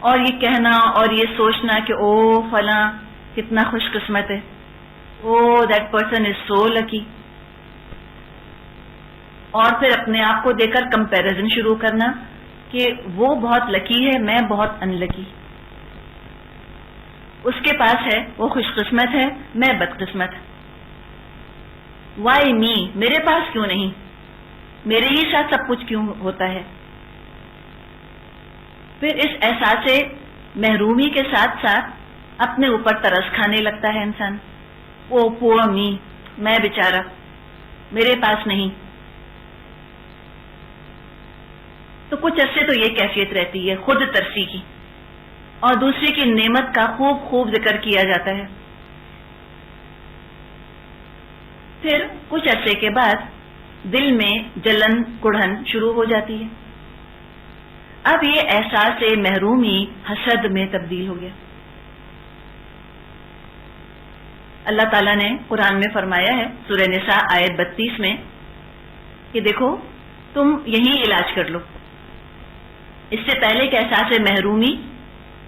اور یہ کہنا اور یہ سوچنا کہ او فلاں کتنا خوش قسمت ہے، او دیٹ پرسن از سو لکی، اور پھر اپنے آپ کو دیکھ کر کمپیریزن شروع کرنا کہ وہ بہت لکی ہے، میں بہت ان لکی، اس کے پاس ہے وہ خوش قسمت ہے، میں بد قسمت، وائی می، میرے پاس کیوں نہیں، میرے ہی ساتھ سب کچھ کیوں ہوتا ہے۔ پھر اس احساس محرومی کے ساتھ ساتھ اپنے اوپر ترس کھانے لگتا ہے انسان، او پور می، میں بیچارہ، میرے پاس نہیں۔ تو کچھ عرصے تو یہ کیفیت رہتی ہے خود ترسی کی، اور دوسرے کی نعمت کا خوب خوب ذکر کیا جاتا ہے۔ پھر کچھ عرصے کے بعد دل میں جلن کڑھن شروع ہو جاتی ہے، اب یہ احساس محرومی حسد میں تبدیل ہو گیا۔ اللہ تعالیٰ نے قرآن میں فرمایا ہے سورہ نساء آیت 32 میں کہ دیکھو تم یہی علاج کر لو، اس سے پہلے کہ احساس محرومی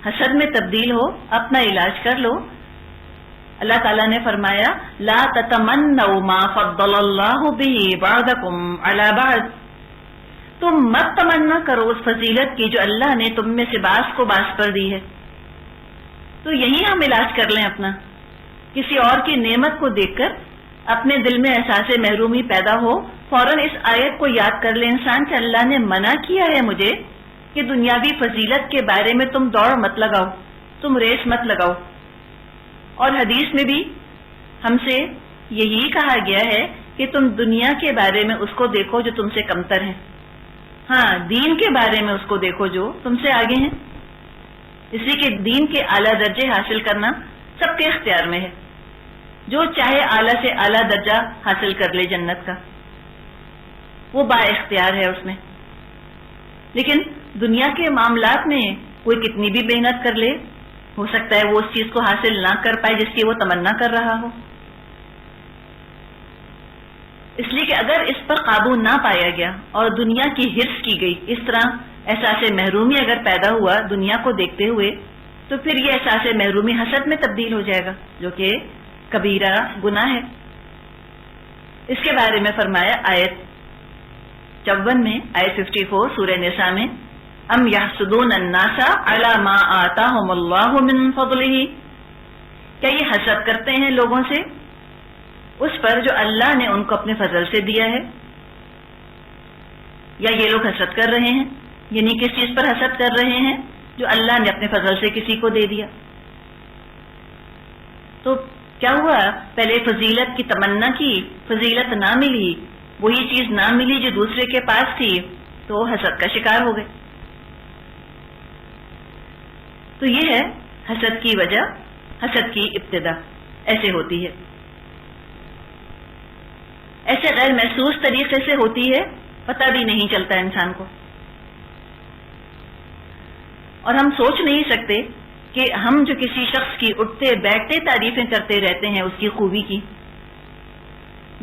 حسد میں تبدیل ہو اپنا علاج کر لو۔ اللہ تعالیٰ نے فرمایا لا تتمنوا ما فضل اللہ بہ بعضکم علی بعض، تم مت تمنا کرو اس فضیلت کی جو اللہ نے تم میں سے بعض کو بعض پر دی ہے۔ تو یہی ہم علاج کر لیں اپنا، کسی اور کی نعمت کو دیکھ کر اپنے دل میں احساس محرومی پیدا ہو، فوراً اس آیت کو یاد کر لے انسان کہ اللہ نے منع کیا ہے مجھے کہ دنیاوی فضیلت کے بارے میں تم دوڑ مت لگاؤ، تم ریس مت لگاؤ، اور حدیث میں بھی ہم سے یہی کہا گیا ہے کہ تم دنیا کے بارے میں اس کو دیکھو جو تم سے کمتر ہیں، ہاں دین کے بارے میں اس کو دیکھو جو تم سے آگے ہیں، اس لیے کہ دین کے اعلیٰ درجے حاصل کرنا سب کے اختیار میں ہے، جو چاہے اعلیٰ سے اعلیٰ درجہ حاصل کر لے جنت کا، وہ با اختیار ہے اس میں۔ لیکن دنیا کے معاملات میں کوئی کتنی بھی محنت کر لے، ہو سکتا ہے وہ اس چیز کو حاصل نہ کر پائے جس کی وہ تمنا کر رہا ہو، اس لیے کہ اگر اس پر قابو نہ پایا گیا اور دنیا کی حرص کی گئی، اس طرح احساس محرومی اگر پیدا ہوا دنیا کو دیکھتے ہوئے، تو پھر یہ احساس محرومی حسد میں تبدیل ہو جائے گا جو کہ کبیرہ گناہ ہے۔ اس کے بارے میں فرمایا آیت 54 میں، آیت 54 سورہ نساء میں، ام یحسدون الناس علی ما آتاہم اللہ من فضلہ، کیا یہ حسد کرتے ہیں لوگوں سے اس پر جو اللہ نے ان کو اپنے فضل سے دیا ہے، یا یہ لوگ حسد کر رہے ہیں، یعنی کس چیز پر حسد کر رہے ہیں جو اللہ نے اپنے فضل سے کسی کو دے دیا۔ تو کیا ہوا، پہلے فضیلت کی تمنا کی، فضیلت نہ ملی، وہی چیز نہ ملی جو دوسرے کے پاس تھی، تو حسد کا شکار ہو گئے۔ تو یہ ہے حسد کی وجہ، حسد کی ابتدا ایسے ہوتی ہے، ایسے غیر محسوس طریقے سے ہوتی ہے، پتہ بھی نہیں چلتا انسان کو، اور ہم سوچ نہیں سکتے کہ ہم جو کسی شخص کی اٹھتے بیٹھتے تعریفیں کرتے رہتے ہیں اس کی خوبی کی،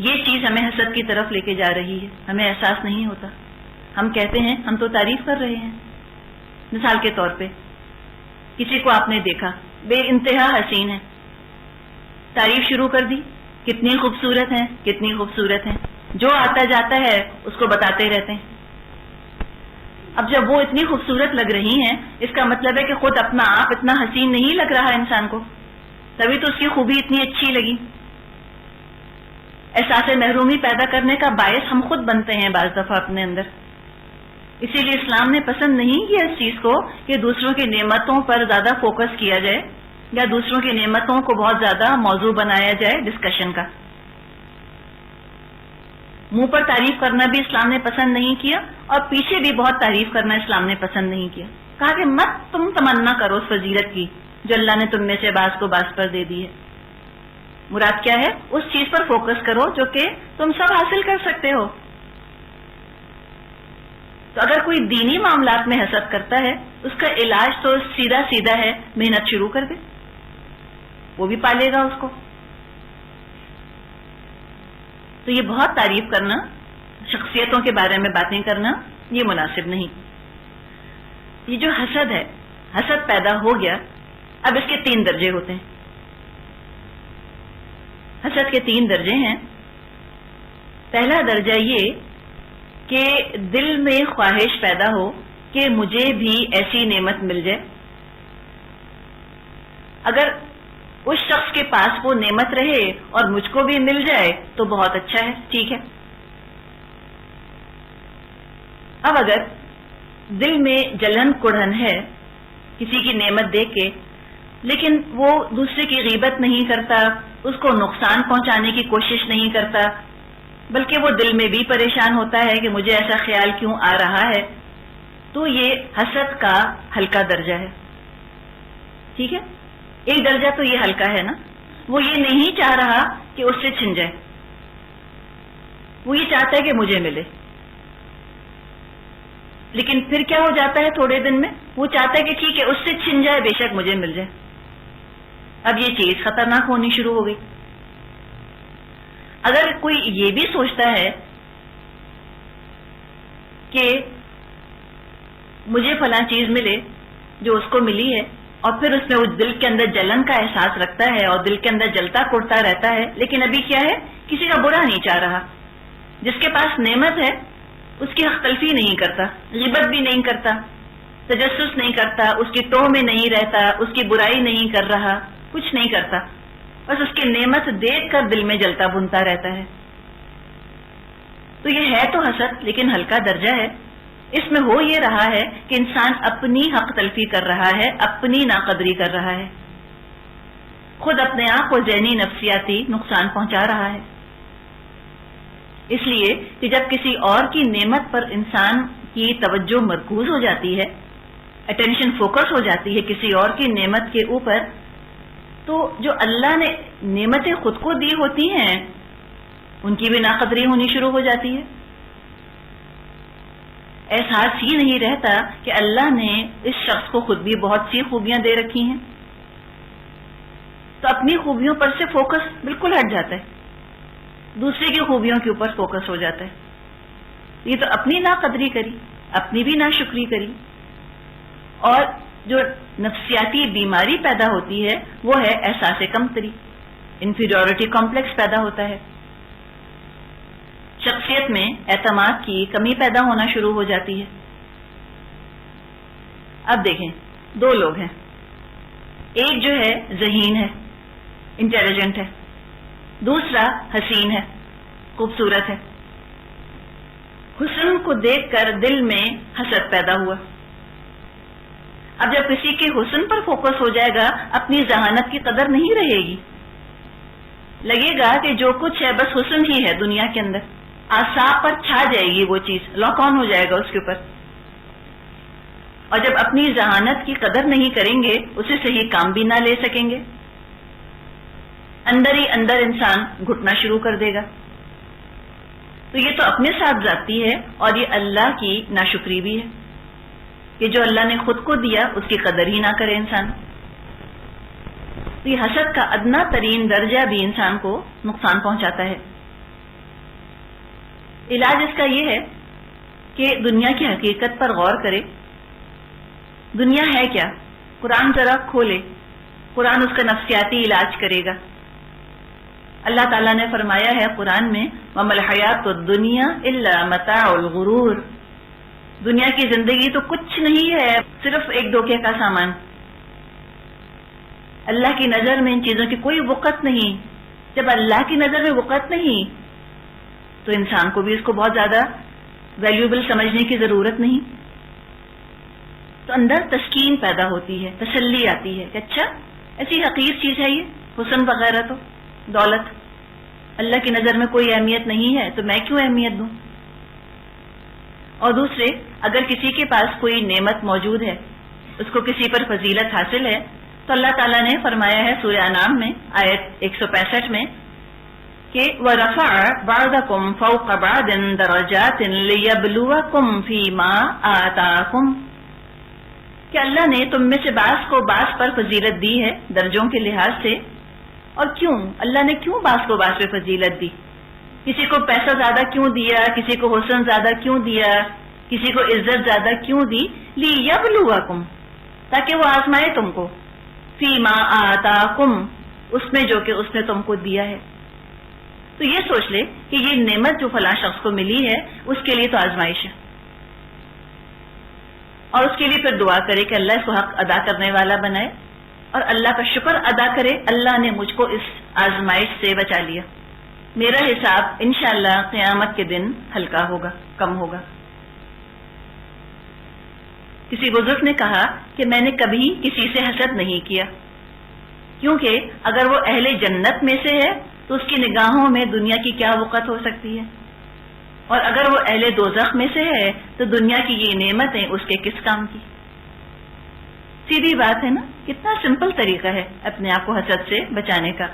یہ چیز ہمیں حسد کی طرف لے کے جا رہی ہے، ہمیں احساس نہیں ہوتا۔ ہم کہتے ہیں ہم تو تعریف کر رہے ہیں، مثال کے طور پہ کسی کو آپ نے دیکھا بے انتہا حسین ہے، تعریف شروع کر دی، کتنی خوبصورت ہیں کتنی خوبصورت ہیں، جو آتا جاتا ہے اس کو بتاتے رہتے ہیں۔ اب جب وہ اتنی خوبصورت لگ رہی ہیں، اس کا مطلب ہے کہ خود اپنا آپ اتنا حسین نہیں لگ رہا انسان کو، تبھی تو اس کی خوبی اتنی اچھی لگی۔ احساس محرومی پیدا کرنے کا باعث ہم خود بنتے ہیں بعض دفعہ اپنے اندر، اسی لیے اسلام نے پسند نہیں کیا اس چیز کو کہ دوسروں کی نعمتوں پر زیادہ فوکس کیا جائے یا دوسروں کی نعمتوں کو بہت زیادہ موضوع بنایا جائے ڈسکشن کا۔ منہ پر تعریف کرنا بھی اسلام نے پسند نہیں کیا، اور پیچھے بھی بہت تعریف کرنا اسلام نے پسند نہیں کیا۔ کہا کہ مت تم تمنا کرو اس فضیلت کی جو اللہ نے تم میں سے بعض کو بعض پر دے دی ہے، مراد کیا ہے، اس چیز پر فوکس کرو جو کہ تم سب حاصل کر سکتے ہو۔ تو اگر کوئی دینی معاملات میں حسد کرتا ہے، اس کا علاج تو سیدھا سیدھا ہے، محنت شروع کر دے، وہ بھی پالے گا اس کو۔ تو یہ بہت تعریف کرنا، شخصیتوں کے بارے میں باتیں کرنا، یہ مناسب نہیں۔ یہ جو حسد ہے، حسد پیدا ہو گیا، اب اس کے 3 درجے ہوتے ہیں. حسد کے 3 درجے ہیں. پہلا درجہ یہ کہ دل میں خواہش پیدا ہو کہ مجھے بھی ایسی نعمت مل جائے. اگر اس شخص کے پاس وہ نعمت رہے اور مجھ کو بھی مل جائے تو بہت اچھا ہے، ٹھیک ہے. اب اگر دل میں جلن کڑھن ہے کسی کی نعمت دیکھ کے، لیکن وہ دوسرے کی غیبت نہیں کرتا، اس کو نقصان پہنچانے کی کوشش نہیں کرتا، بلکہ وہ دل میں بھی پریشان ہوتا ہے کہ مجھے ایسا خیال کیوں آ رہا ہے، تو یہ حسد کا ہلکا درجہ ہے. ٹھیک ہے، ایک درجہ تو یہ ہلکا ہے نا. وہ یہ نہیں چاہ رہا کہ اس سے چھن جائے، وہ یہ چاہتا ہے کہ مجھے ملے. لیکن پھر کیا ہو جاتا ہے تھوڑے دن میں، وہ چاہتا ہے کہ ٹھیک ہے اس سے چھن جائے، بے شک مجھے مل جائے. اب یہ چیز خطرناک ہونی شروع ہو گئی. اگر کوئی یہ بھی سوچتا ہے کہ مجھے فلاں چیز ملے جو اس کو ملی ہے، اور پھر اس میں وہ دل کے اندر جلن کا احساس رکھتا ہے اور دل کے اندر جلتا کوڑتا رہتا ہے، لیکن ابھی کیا ہے، کسی کا برا نہیں چاہ رہا. جس کے پاس نعمت ہے اس کی حق تلفی نہیں کرتا، غیبت بھی نہیں کرتا، تجسس نہیں کرتا، اس کی ٹوہ میں نہیں رہتا، اس کی برائی نہیں کر رہا، کچھ نہیں کرتا، بس اس کی نعمت دیکھ کر دل میں جلتا بنتا رہتا ہے. تو یہ ہے تو حسد، لیکن ہلکا درجہ ہے. اس میں ہو یہ رہا ہے کہ انسان اپنی حق تلفی کر رہا ہے، اپنی ناقدری کر رہا ہے، خود اپنے آپ کو ذہنی نفسیاتی نقصان پہنچا رہا ہے. اس لیے کہ جب کسی اور کی نعمت پر انسان کی توجہ مرکوز ہو جاتی ہے، اٹینشن فوکس ہو جاتی ہے کسی اور کی نعمت کے اوپر، تو جو اللہ نے نعمتیں خود کو دی ہوتی ہیں ان کی بھی ناقدری ہونی شروع ہو جاتی ہے. احساس ہی نہیں رہتا کہ اللہ نے اس شخص کو خود بھی بہت سی خوبیاں دے رکھی ہیں، تو اپنی خوبیوں پر سے فوکس بالکل ہٹ جاتا ہے، دوسرے کی خوبیوں کے اوپر فوکس ہو جاتا ہے. یہ تو اپنی ناقدری کری، اپنی بھی ناشکری کری. اور جو نفسیاتی بیماری پیدا ہوتی ہے وہ ہے احساس کمتری، انفیریورٹی کمپلیکس پیدا ہوتا ہے. شخصیت میں اعتماد کی کمی پیدا ہونا شروع ہو جاتی ہے. اب دیکھیں، 2 لوگ ہیں، ایک جو ہے ذہین ہے، انٹیلیجنٹ ہے، دوسرا حسین ہے، خوبصورت ہے. حسن کو دیکھ کر دل میں حسد پیدا ہوا. اب جب کسی کے حسن پر فوکس ہو جائے گا، اپنی ذہانت کی قدر نہیں رہے گی، لگے گا کہ جو کچھ ہے بس حسن ہی ہے دنیا کے اندر، اعصاب پر چھا جائے گی وہ چیز، لاک آن ہو جائے گا اس کے اوپر. اور جب اپنی ذہانت کی قدر نہیں کریں گے، اسے صحیح کام بھی نہ لے سکیں گے، اندر ہی اندر انسان گھٹنا شروع کر دے گا. تو یہ تو اپنے ساتھ ذاتی ہے، اور یہ اللہ کی ناشکری بھی ہے کہ جو اللہ نے خود کو دیا اس کی قدر ہی نہ کرے انسان. تو یہ حسد کا ادنا ترین درجہ بھی انسان کو نقصان پہنچاتا ہے. علاج اس کا یہ ہے کہ دنیا کی حقیقت پر غور کرے. دنیا ہے کیا؟ قرآن ذرا کھولے، قرآن اس کا نفسیاتی علاج کرے گا. اللہ تعالیٰ نے فرمایا ہے قرآن میں، وَمَا الْحَيَاةُ الدُّنْيَا إِلَّا مَتَاعُ الْغُرُورِ، دنیا کی زندگی تو کچھ نہیں ہے، صرف ایک دھوکے کا سامان. اللہ کی نظر میں ان چیزوں کی کوئی وقت نہیں. جب اللہ کی نظر میں وقت نہیں تو انسان کو بھی اس کو بہت زیادہ ویلیوبل سمجھنے کی ضرورت نہیں. تو اندر تسکین پیدا ہوتی ہے، تسلی آتی ہے کہ اچھا ایسی حقیر چیز ہے یہ حسن وغیرہ، تو دولت اللہ کی نظر میں کوئی اہمیت نہیں ہے، تو میں کیوں اہمیت دوں. اور دوسرے، اگر کسی کے پاس کوئی نعمت موجود ہے، اس کو کسی پر فضیلت حاصل ہے، تو اللہ تعالیٰ نے فرمایا ہے سورہ انعام میں آیت 165 میں کہ وَرَفَعَ بَعْضَكُمْ فَوْقَ بَعْضٍ دَرَجَاتٍ لِيَبْلُوَكُمْ فِي مَا آتَاكُمْ، کہ اللہ نے تم میں سے بعض کو بعض پر فضیلت دی ہے درجوں کے لحاظ سے. اور کیوں اللہ نے کیوں بعض کو بعض پہ فضیلت دی؟ کسی کو پیسہ زیادہ کیوں دیا، کسی کو حسن زیادہ کیوں دیا، کسی کو عزت زیادہ کیوں دی؟ لِيَبْلُوَكُمْ، تاکہ وہ آزمائے تم کو، فیما آتاکم، اس میں جو کہ اس نے تم کو دیا ہے. تو یہ سوچ لے کہ یہ نعمت جو فلاں شخص کو ملی ہے اس کے لیے تو آزمائش ہے، اور اس کے لیے پھر دعا کرے کہ اللہ اس کو حق ادا کرنے والا بنائے، اور اللہ کا شکر ادا کرے اللہ نے مجھ کو اس آزمائش سے بچا لیا، میرا حساب انشاءاللہ قیامت کے دن ہلکا ہوگا، کم ہوگا. کسی بزرگ نے کہا کہ میں نے کبھی کسی سے حسد نہیں کیا، کیونکہ اگر وہ اہل جنت میں سے ہے تو اس کی نگاہوں میں دنیا کی کیا وقت ہو سکتی ہے، اور اگر وہ اہل دوزخ میں سے ہے تو دنیا کی یہ نعمتیں اس کے کس کام کی. سیدھی بات ہے نا، کتنا سمپل طریقہ ہے اپنے آپ کو حسد سے بچانے کا.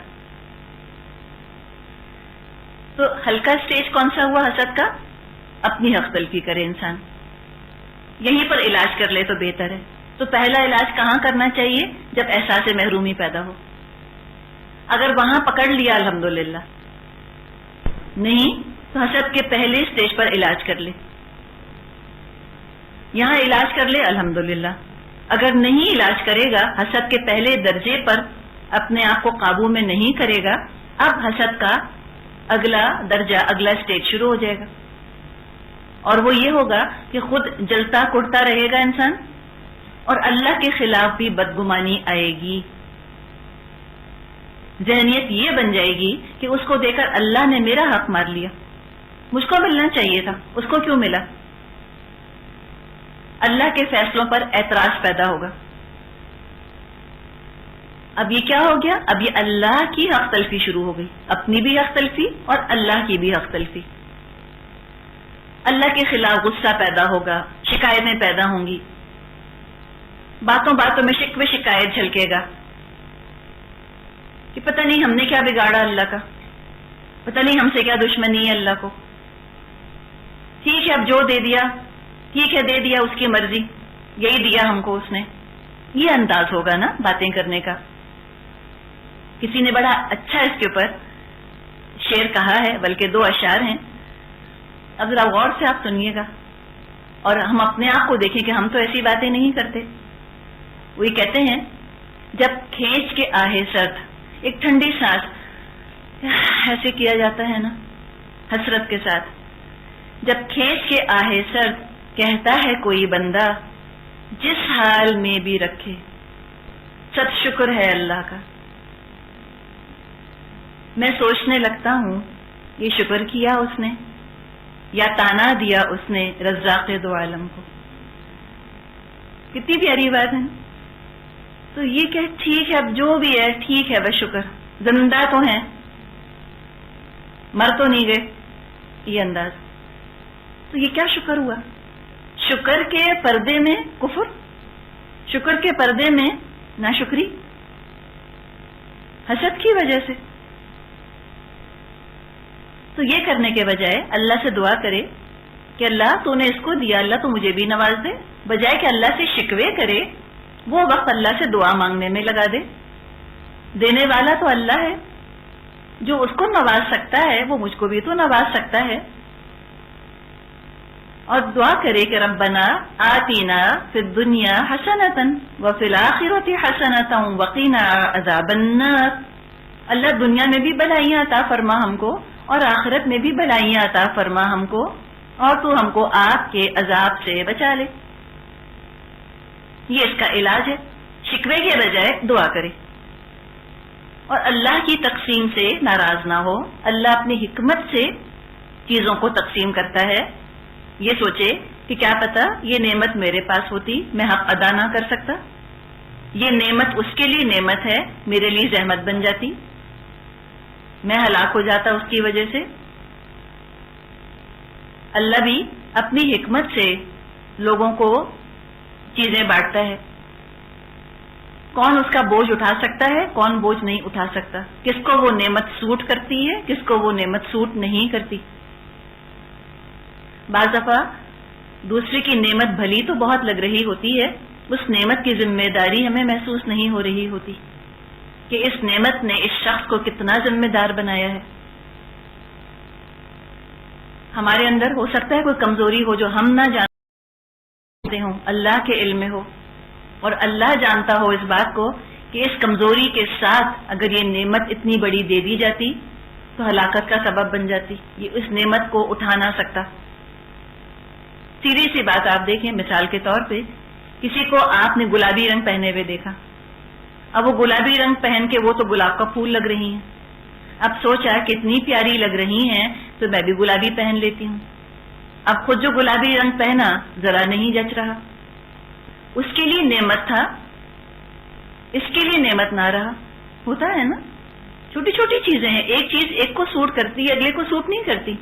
تو ہلکا سٹیج کون سا ہوا حسد کا؟ اپنی حق تلفی کرے انسان، یہیں پر علاج کر لے تو بہتر ہے. تو پہلا علاج کہاں کرنا چاہیے؟ جب احساس محرومی پیدا ہو. اگر وہاں پکڑ لیا الحمدللہ، نہیں تو حسد کے پہلے سٹیج پر علاج کر لے، یہاں علاج کر لے الحمدللہ. اگر نہیں علاج کرے گا، حسد کے پہلے درجے پر اپنے آپ کو قابو میں نہیں کرے گا، اب حسد کا اگلا درجہ، اگلا سٹیج شروع ہو جائے گا، اور وہ یہ ہوگا کہ خود جلتا کڑتا رہے گا انسان، اور اللہ کے خلاف بھی بدگمانی آئے گی. ذہنیت یہ بن جائے گی کہ اس کو دیکھ کر اللہ نے میرا حق مار لیا، مجھ کو ملنا چاہیے تھا، اس کو کیوں ملا. اللہ کے فیصلوں پر اعتراض پیدا ہوگا. اب یہ کیا ہو گیا؟ اب یہ اللہ کی حق تلفی شروع ہو گئی، اپنی بھی حق تلفی اور اللہ کی بھی حق تلفی. اللہ کے خلاف غصہ پیدا ہوگا، شکایتیں پیدا ہوں گی، باتوں باتوں میں شکوے شکایت جھلکے گا کہ پتہ نہیں ہم نے کیا بگاڑا اللہ کا، پتہ نہیں ہم سے کیا دشمنی ہے اللہ کو. ٹھیک ہے اب جو دے دیا ٹھیک ہے، دے دیا، اس کی مرضی، یہی دیا ہم کو اس نے. یہ انداز ہوگا نا باتیں کرنے کا. کسی نے بڑا اچھا اس کے اوپر شعر کہا ہے، بلکہ 2 اشعار ہیں، اب ذرا غور سے آپ سنیے گا اور ہم اپنے آپ کو دیکھیں کہ ہم تو ایسی باتیں نہیں کرتے. وہی کہتے ہیں، جب کھینچ کے آہے سرد، ایک ٹھنڈی سانس ایسے کیا جاتا ہے نا حسرت کے ساتھ، جب کھینچ کے آہے سرد کہتا ہے کوئی بندہ، جس حال میں بھی رکھے سب شکر ہے اللہ کا. میں سوچنے لگتا ہوں یہ شکر کیا اس نے یا تانا دیا اس نے رزاق دو عالم کو. کتنی پیاری بات ہے. تو یہ کہ ٹھیک ہے اب جو بھی ہے ٹھیک ہے، بس شکر، زندہ تو ہیں، مر تو نہیں گئے. یہ انداز، تو یہ کیا شکر ہوا؟ شکر کے پردے میں کفر، شکر کے پردے میں ناشکری، حسد کی وجہ سے. تو یہ کرنے کے بجائے اللہ سے دعا کرے کہ اللہ تو نے اس کو دیا، اللہ تو مجھے بھی نواز دے، بجائے کہ اللہ سے شکوے کرے وہ وقت اللہ سے دعا مانگنے میں لگا دے. دینے والا تو اللہ ہے، جو اس کو نواز سکتا ہے وہ مجھ کو بھی تو نواز سکتا ہے. اور دعا کرے کہ ربنا آتینا فی الدنیا حسنۃ وفی الآخرۃ حسنۃ وقنا عذاب النار. اللہ دنیا میں بھی بھلائیاں عطا فرما ہم کو، اور آخرت میں بھی بھلائیاں عطا فرما ہم کو، اور تو ہم کو آپ کے عذاب سے بچا لے. یہ اس کا علاج ہے. شکوے کے بجائے دعا کرے اور اللہ کی تقسیم سے ناراض نہ ہو. اللہ اپنی حکمت سے چیزوں کو تقسیم کرتا ہے. یہ سوچے کہ کیا پتا یہ نعمت میرے پاس ہوتی میں حق ادا نہ کر سکتا، یہ نعمت اس کے لیے نعمت ہے، میرے لیے زحمت بن جاتی، میں ہلاک ہو جاتا اس کی وجہ سے. اللہ بھی اپنی حکمت سے لوگوں کو چیزیں بانٹتا ہے. کون اس کا بوجھ اٹھا سکتا ہے، کون بوجھ نہیں اٹھا سکتا، کس کو وہ نعمت سوٹ کرتی ہے، کس کو وہ نعمت سوٹ نہیں کرتی. بعض دفعہ دوسرے کی نعمت بھلی تو بہت لگ رہی ہوتی ہے، اس نعمت کی ذمہ داری ہمیں محسوس نہیں ہو رہی ہوتی کہ اس نعمت نے اس شخص کو کتنا ذمہ دار بنایا ہے. ہمارے اندر ہو سکتا ہے کوئی کمزوری ہو جو ہم نہ جانتے ہوں، اللہ کے علم میں ہو. اور اللہ جانتا ہو اس بات کو کہ اس کمزوری کے ساتھ اگر یہ نعمت اتنی بڑی دے دی جاتی تو ہلاکت کا سبب بن جاتی، یہ اس نعمت کو اٹھا نہ سکتا۔ سیدھی سی بات آپ دیکھیں، مثال کے طور پہ کسی کو آپ نے گلابی رنگ پہنے ہوئے دیکھا، اب وہ گلابی رنگ پہن کے وہ تو گلاب کا پھول لگ رہی ہیں، اب سوچا کتنی پیاری لگ رہی ہیں تو میں بھی گلابی پہن لیتی ہوں۔ اب خود جو گلابی رنگ پہنا ذرا نہیں جچ رہا، اس کے لیے نعمت تھا، اس کے لیے نعمت نہ رہا۔ ہوتا ہے نا، چھوٹی چھوٹی چیزیں ہیں، ایک چیز ایک کو سوٹ کرتی ہے، اگلے کو سوٹ نہیں کرتی۔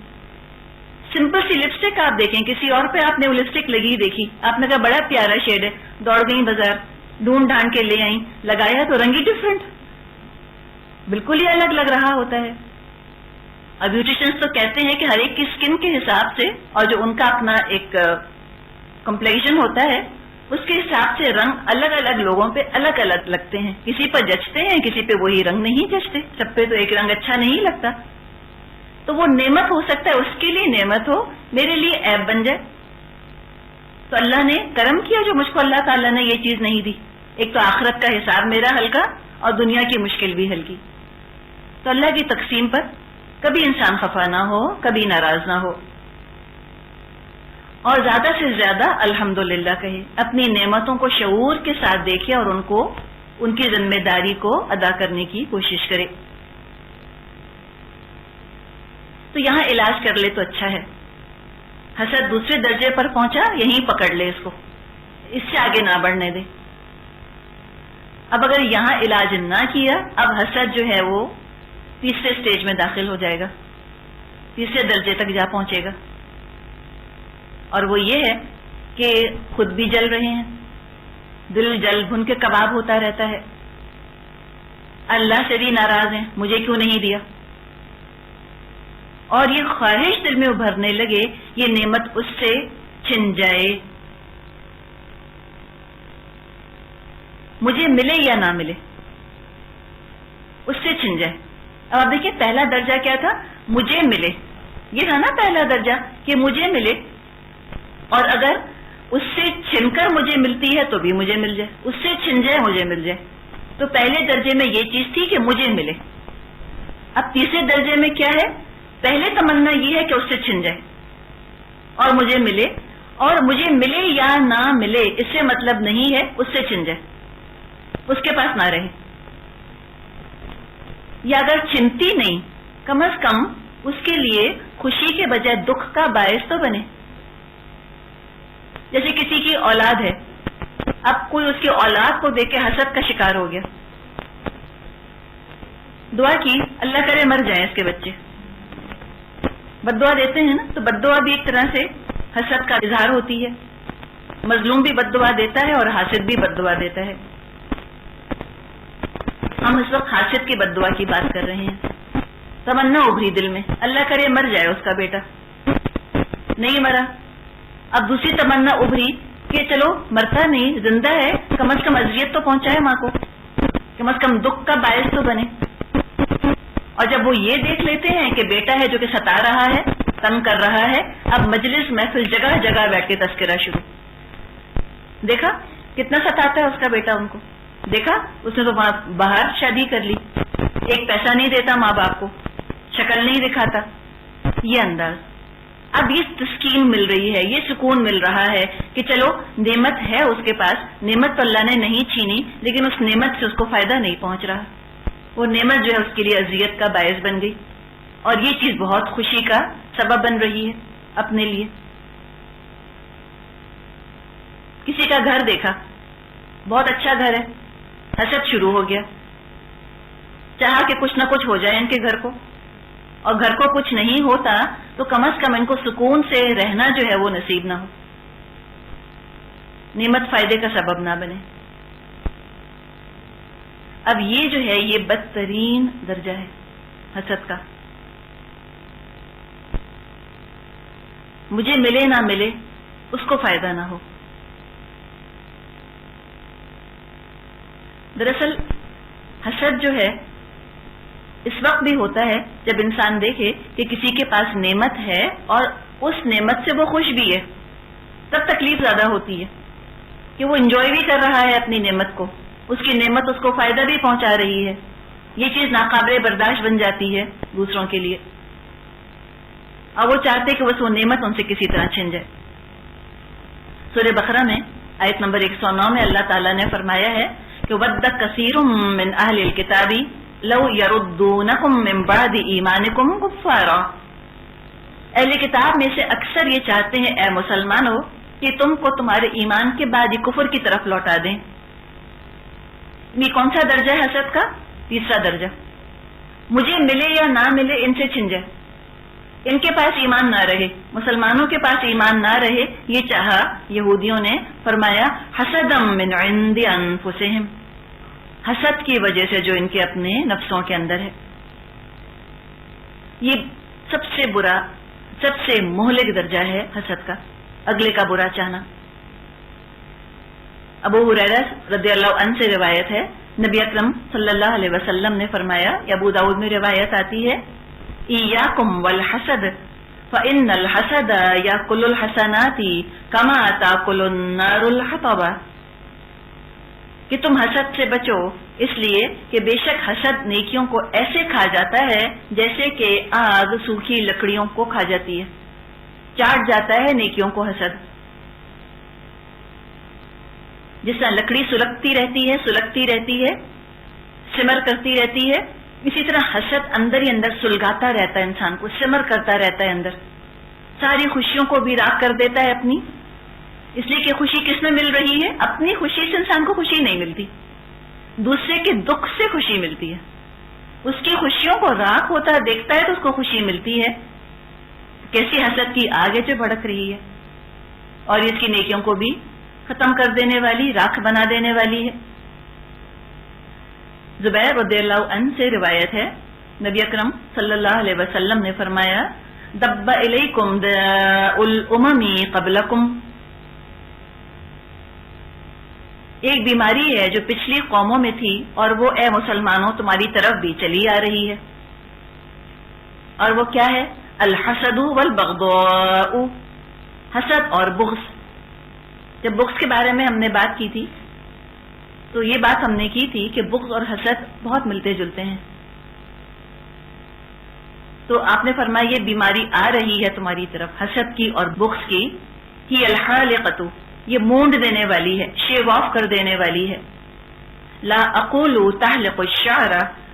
سمپل سی لپسٹک آپ دیکھیں، کسی اور پہ آپ نے وہ لپسٹک لگی دیکھی، آپ نے کہا بڑا پیارا شیڈ ہے، دوڑ گئی بازار، ڈھونڈ ڈھانڈ کے لے آئیں، لگایا تو رنگ ہی ڈفرنٹ، بالکل ہی الگ لگ رہا ہوتا ہے۔ اب بیوٹیشنز تو کہتے ہیں کہ ہر ایک کی اسکن کے حساب سے اور جو ان کا اپنا ایک کمپلیکشن ہوتا ہے اس کے حساب سے رنگ الگ الگ لوگوں پہ الگ الگ لگتے ہیں، کسی پر جچتے ہیں، کسی پہ وہی رنگ نہیں جچتے، سب پہ تو ایک رنگ اچھا نہیں لگتا۔ تو وہ نعمت ہو سکتا ہے اس کے لیے نعمت ہو، میرے لیے عیب بن جائے۔ تو اللہ نے کرم کیا جو مجھ کو اللہ تعالیٰ نے یہ چیز نہیں دی، ایک تو آخرت کا حساب میرا ہلکا اور دنیا کی مشکل بھی ہلکی۔ تو اللہ کی تقسیم پر کبھی انسان خفا نہ ہو، کبھی ناراض نہ ہو، اور زیادہ سے زیادہ الحمدللہ کہے، اپنی نعمتوں کو شعور کے ساتھ دیکھے اور ان کی ذمہ داری کو ادا کرنے کی کوشش کرے۔ تو یہاں علاج کر لے تو اچھا ہے، حسد دوسرے درجے پر پہنچا، یہیں پکڑ لے، اس کو اس سے آگے نہ بڑھنے دے۔ اب اگر یہاں علاج نہ کیا، اب حسد جو ہے وہ تیسرے سٹیج میں داخل ہو جائے گا، تیسرے درجے تک جا پہنچے گا، اور وہ یہ ہے کہ خود بھی جل رہے ہیں، دل جل بھن کے کباب ہوتا رہتا ہے، اللہ سے بھی ناراض ہیں، مجھے کیوں نہیں دیا، اور یہ خواہش دل میں ابھرنے لگے یہ نعمت اس سے چھن جائے، مجھے ملے یا نہ ملے، اس سے چھن جائے۔ اب آپ دیکھیں پہلا درجہ کیا تھا، مجھے ملے، یہ تھا نا پہلا درجہ کہ مجھے ملے، اور اگر اس سے چھن کر مجھے ملتی ہے تو بھی مجھے مل جائے، اس سے چھن جائے مجھے مل جائے۔ تو پہلے درجے میں یہ چیز تھی کہ مجھے ملے، اب تیسرے درجے میں کیا ہے، پہلے تمنا یہ ہے کہ اس سے چھن جائے اور مجھے ملے، اور مجھے ملے یا نہ ملے اس سے مطلب نہیں ہے، اس سے چھن جائے، اس کے پاس نہ رہے، یا اگر چھنتی نہیں کم از کم اس کے لیے خوشی کے بجائے دکھ کا باعث تو بنے۔ جیسے کسی کی اولاد ہے، اب کوئی اس کی اولاد کو دیکھ کے حسد کا شکار ہو گیا، دعا کی اللہ کرے مر جائیں اس کے بچے، بد دعا دیتے ہیں نا، تو بد دعا بھی ایک طرح سے حسد کا اظہار ہوتی ہے، مظلوم بھی بد دعا دیتا ہے اور حاسد بھی بد دعا دیتا ہے۔ ہم اس وقت حاسد کی بد دعا کی بات کر رہے ہیں۔ تمنا ابھری دل میں، اللہ کرے مر جائے اس کا بیٹا، نہیں مرا، اب دوسری تمنا ابھری کہ چلو مرتا نہیں، زندہ ہے، کم از کم اذیت تو پہنچائے ماں کو، کم از کم دکھ کا باعث تو بنے۔ اور جب وہ یہ دیکھ لیتے ہیں کہ بیٹا ہے جو کہ ستا رہا ہے، تنگ کر رہا ہے، اب مجلس محفل جگہ جگہ بیٹھ کے تذکرہ شروع، دیکھا کتنا ستاتا ہے اس کا بیٹا ان کو، دیکھا اس نے تو باہر شادی کر لی، ایک پیسہ نہیں دیتا ماں باپ کو، شکل نہیں دکھاتا، یہ انداز۔ اب یہ تسکین مل رہی ہے، یہ سکون مل رہا ہے کہ چلو نعمت ہے اس کے پاس، نعمت تو اللہ نے نہیں چھینی، لیکن اس نعمت سے اس کو فائدہ نہیں پہنچ رہا، وہ نعمت جو ہے اس کے لیے اذیت کا باعث بن گئی، اور یہ چیز بہت خوشی کا سبب بن رہی ہے اپنے لیے۔ کسی کا گھر دیکھا، بہت اچھا گھر ہے، حسد شروع ہو گیا، چاہا کہ کچھ نہ کچھ ہو جائے ان کے گھر کو، اور گھر کو کچھ نہیں ہوتا تو کم از کم ان کو سکون سے رہنا جو ہے وہ نصیب نہ ہو، نعمت فائدے کا سبب نہ بنے۔ اب یہ جو ہے یہ بدترین درجہ ہے حسد کا، مجھے ملے نہ ملے اس کو فائدہ نہ ہو۔ دراصل حسد جو ہے اس وقت بھی ہوتا ہے جب انسان دیکھے کہ کسی کے پاس نعمت ہے اور اس نعمت سے وہ خوش بھی ہے، تب تکلیف زیادہ ہوتی ہے کہ وہ انجوائے بھی کر رہا ہے اپنی نعمت کو، اس کی نعمت اس کو فائدہ بھی پہنچا رہی ہے، یہ چیز ناقابل برداشت بن جاتی ہے دوسروں کے لیے، اور وہ چاہتے کہ بس وہ نعمت ان سے کسی طرح چھن جائے۔ سورہ بقرہ میں آیت نمبر 109 میں اللہ تعالیٰ نے فرمایا ہے کہ وَدَّ كَثِيرٌ مِّنْ أَهْلِ الْكِتَابِ لَوْ يَرُدُّونَكُم مِّن بَعْدِ إِيمَانِكُمْ كُفَّارًا، اہل کتاب میں سے اکثر یہ چاہتے ہیں اے مسلمانوں کہ تم کو تمہارے ایمان کے بعد ہی کفر کی طرف لوٹا دیں۔ یہ کون سا درجہ ہے حسد کا؟ تیسرا درجہ، مجھے ملے یا نہ ملے ان سے چھن جائے، ان کے پاس ایمان نہ رہے، مسلمانوں کے پاس ایمان نہ رہے، یہ چاہا یہودیوں نے، فرمایا حسدم من عند انفسہم، حسد کی وجہ سے جو ان کے اپنے نفسوں کے اندر ہے۔ یہ سب سے برا، سب سے مہلک درجہ ہے حسد کا، اگلے کا برا چاہنا۔ ابو ہریرہ رضی اللہ عنہ سے روایت ہے، نبی اکرم صلی اللہ علیہ وسلم نے فرمایا، یہ ابو داؤد میں روایت آتی ہے، ایاکم والحسد فإن الحسد یاکل الحسنات کما تاکل النار الحطب، کہ تم حسد سے بچو اس لیے کہ بے شک حسد نیکیوں کو ایسے کھا جاتا ہے جیسے کہ آگ سوکھی لکڑیوں کو کھا جاتی ہے، چاٹ جاتا ہے نیکیوں کو حسد۔ جس طرح لکڑی سلگتی رہتی ہے، سمر کرتی رہتی ہے، اسی طرح حسد اندر ہی اندر سلگاتا رہتا ہے انسان کو، سمر کرتا رہتا ہے اندر، ساری خوشیوں کو بھی راک کر دیتا ہے اپنی، اس لیے کہ خوشی کس میں مل رہی ہے؟ اپنی خوشی سے انسان کو خوشی نہیں ملتی، دوسرے کے دکھ سے خوشی ملتی ہے، اس کی خوشیوں کو راک ہوتا دیکھتا ہے تو اس کو خوشی ملتی ہے۔ کیسی حسد کی آگ ہے جو بھڑک رہی ہے، اور اس کی نیکیوں کو بھی ختم کر دینے والی، راکھ بنا دینے والی ہے۔ زبیر رضی اللہ عنہ سے روایت ہے، نبی اکرم صلی اللہ علیہ وسلم نے فرمایا، دب الیکم داء الامم قبلکم، ایک بیماری ہے جو پچھلی قوموں میں تھی اور وہ اے مسلمانوں تمہاری طرف بھی چلی آ رہی ہے، اور وہ کیا ہے؟ الحسد والبغضاء، حسد اور بغض۔ جب بغض کے بارے میں ہم نے بات کی تھی تو یہ بات ہم نے کی تھی کہ بغض اور حسد بہت ملتے جلتے ہیں، تو آپ نے فرمایا یہ بیماری آ رہی ہے تمہاری طرف، حسد کی اور بغض کی، ہی الحالقۃ، یہ مونڈ دینے والی ہے، شیو آف کر دینے والی ہے۔ لا اقول تحلق الشعر،